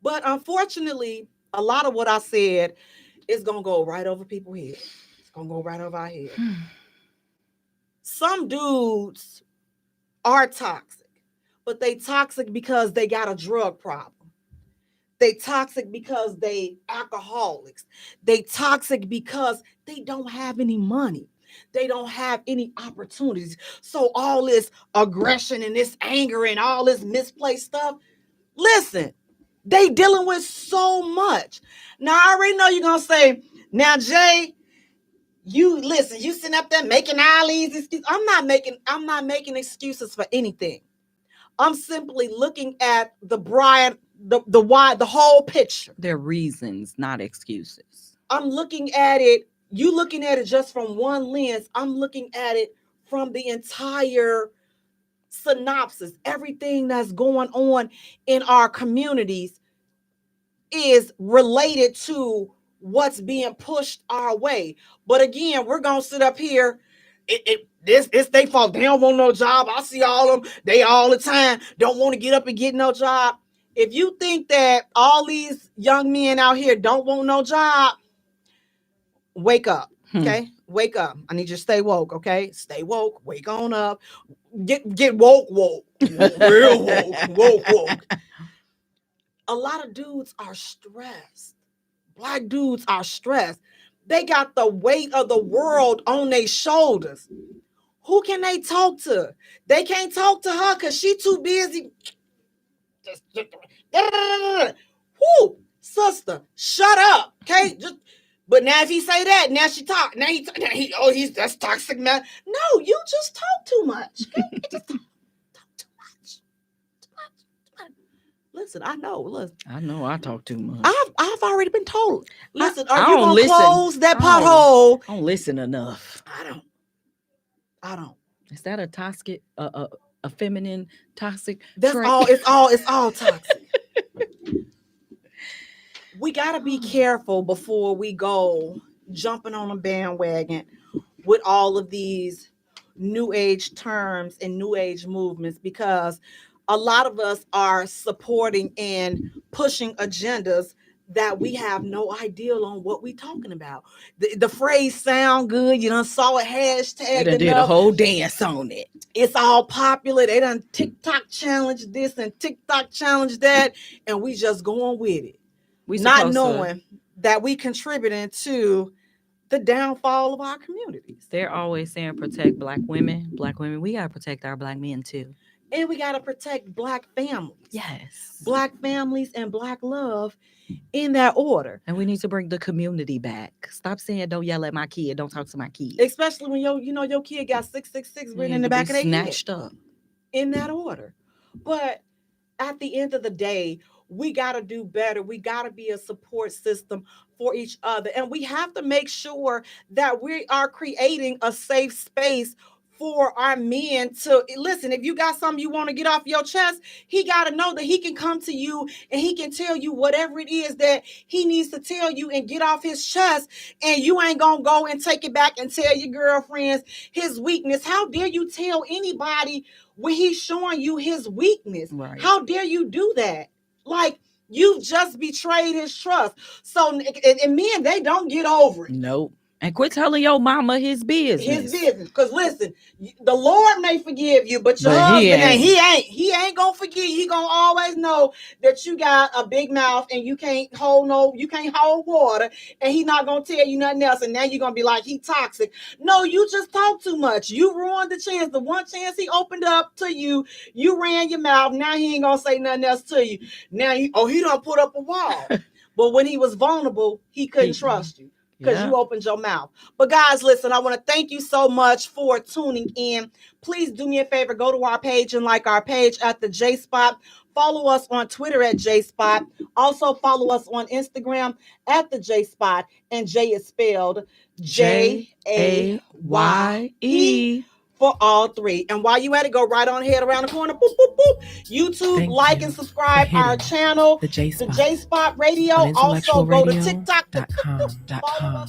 But unfortunately, a lot of what I said is gonna go right over people's head. It's gonna go right over our head. Some dudes are toxic, but they toxic because they got a drug problem. They toxic because they alcoholics. They toxic because they don't have any money. They don't have any opportunities. So all this aggression and this anger and all this misplaced stuff, listen, they dealing with so much. Now, I already know you're going to say, Now, Jay, you listen, you sitting up there making all these excuses. I'm not making excuses for anything. I'm simply looking at the whole picture. They're reasons, not excuses. I'm looking at it, you looking at it just from one lens. I'm looking at it from the entire synopsis. Everything that's going on in our communities is related to what's being pushed our way. But again, we're gonna sit up here. This they fault. They don't want no job. I see all of them. They all the time don't want to get up and get no job. If you think that all these young men out here don't want no job, wake up. Okay, wake up. I need you to stay woke. Okay, stay woke. Wake on up. Get woke, real woke. A lot of dudes are stressed. Black dudes are stressed. They got the weight of the world on their shoulders. Who can they talk to? They can't talk to her because she too busy. Whoo, sister, shut up. Okay. But now if he say that, now she talk. Now he's that's toxic, man. No, you just talk too much. Okay? Just talk too much. Listen, I know. Listen, I know I talk too much. I've already been told. Listen, I are you gonna close that pothole? I don't listen enough. I don't. Is that a toxic, a feminine toxic? That's trait? all. It's all toxic. We gotta be careful before we go jumping on a bandwagon with all of these new age terms and new age movements, because a lot of us are supporting and pushing agendas that we have no idea on what we talking about. The phrase sound good. You done saw a hashtag. They did a whole dance on it. It's all popular. They done TikTok challenge this and TikTok challenge that, and we just going with it. We not knowing that we contributing to the downfall of our communities. They're always saying protect black women. Black women, we gotta protect our black men too. And we gotta protect black families. Yes. Black families and black love in that order. And we need to bring the community back. Stop saying don't yell at my kid, don't talk to my kid. Especially when your kid got 666 written in the back of their head. Snatched up. In that order. But at the end of the day, we got to do better. We got to be a support system for each other. And we have to make sure that we are creating a safe space for our men to listen. If you got something you want to get off your chest, he got to know that he can come to you and he can tell you whatever it is that he needs to tell you and get off his chest. And you ain't going to go and take it back and tell your girlfriends his weakness. How dare you tell anybody when he's showing you his weakness? Right. How dare you do that? Like, you've just betrayed his trust. So, and men, they don't get over it. Nope. And quit telling your mama his business. His business. Because listen, the Lord may forgive you, but your husband, he ain't gonna forgive you. He gonna always know that you got a big mouth and you can't hold water, and he not gonna tell you nothing else. And now you're gonna be like, he toxic. No, you just talk too much. You ruined the chance. The one chance he opened up to you, you ran your mouth. Now he ain't gonna say nothing else to you. Now he done put up a wall. But when he was vulnerable, he couldn't trust you. Because you opened your mouth. But guys, listen, I want to thank you so much for tuning in. Please do me a favor. Go to our page and like our page at the J Spot. Follow us on Twitter at J Spot. Also follow us on Instagram at the J Spot. And J is spelled Jaye for all three. And while you at it, go right on ahead around the corner. Boop, boop, boop. YouTube, like and subscribe our channel, the J Spot Radio. Also go to TikTok. .com.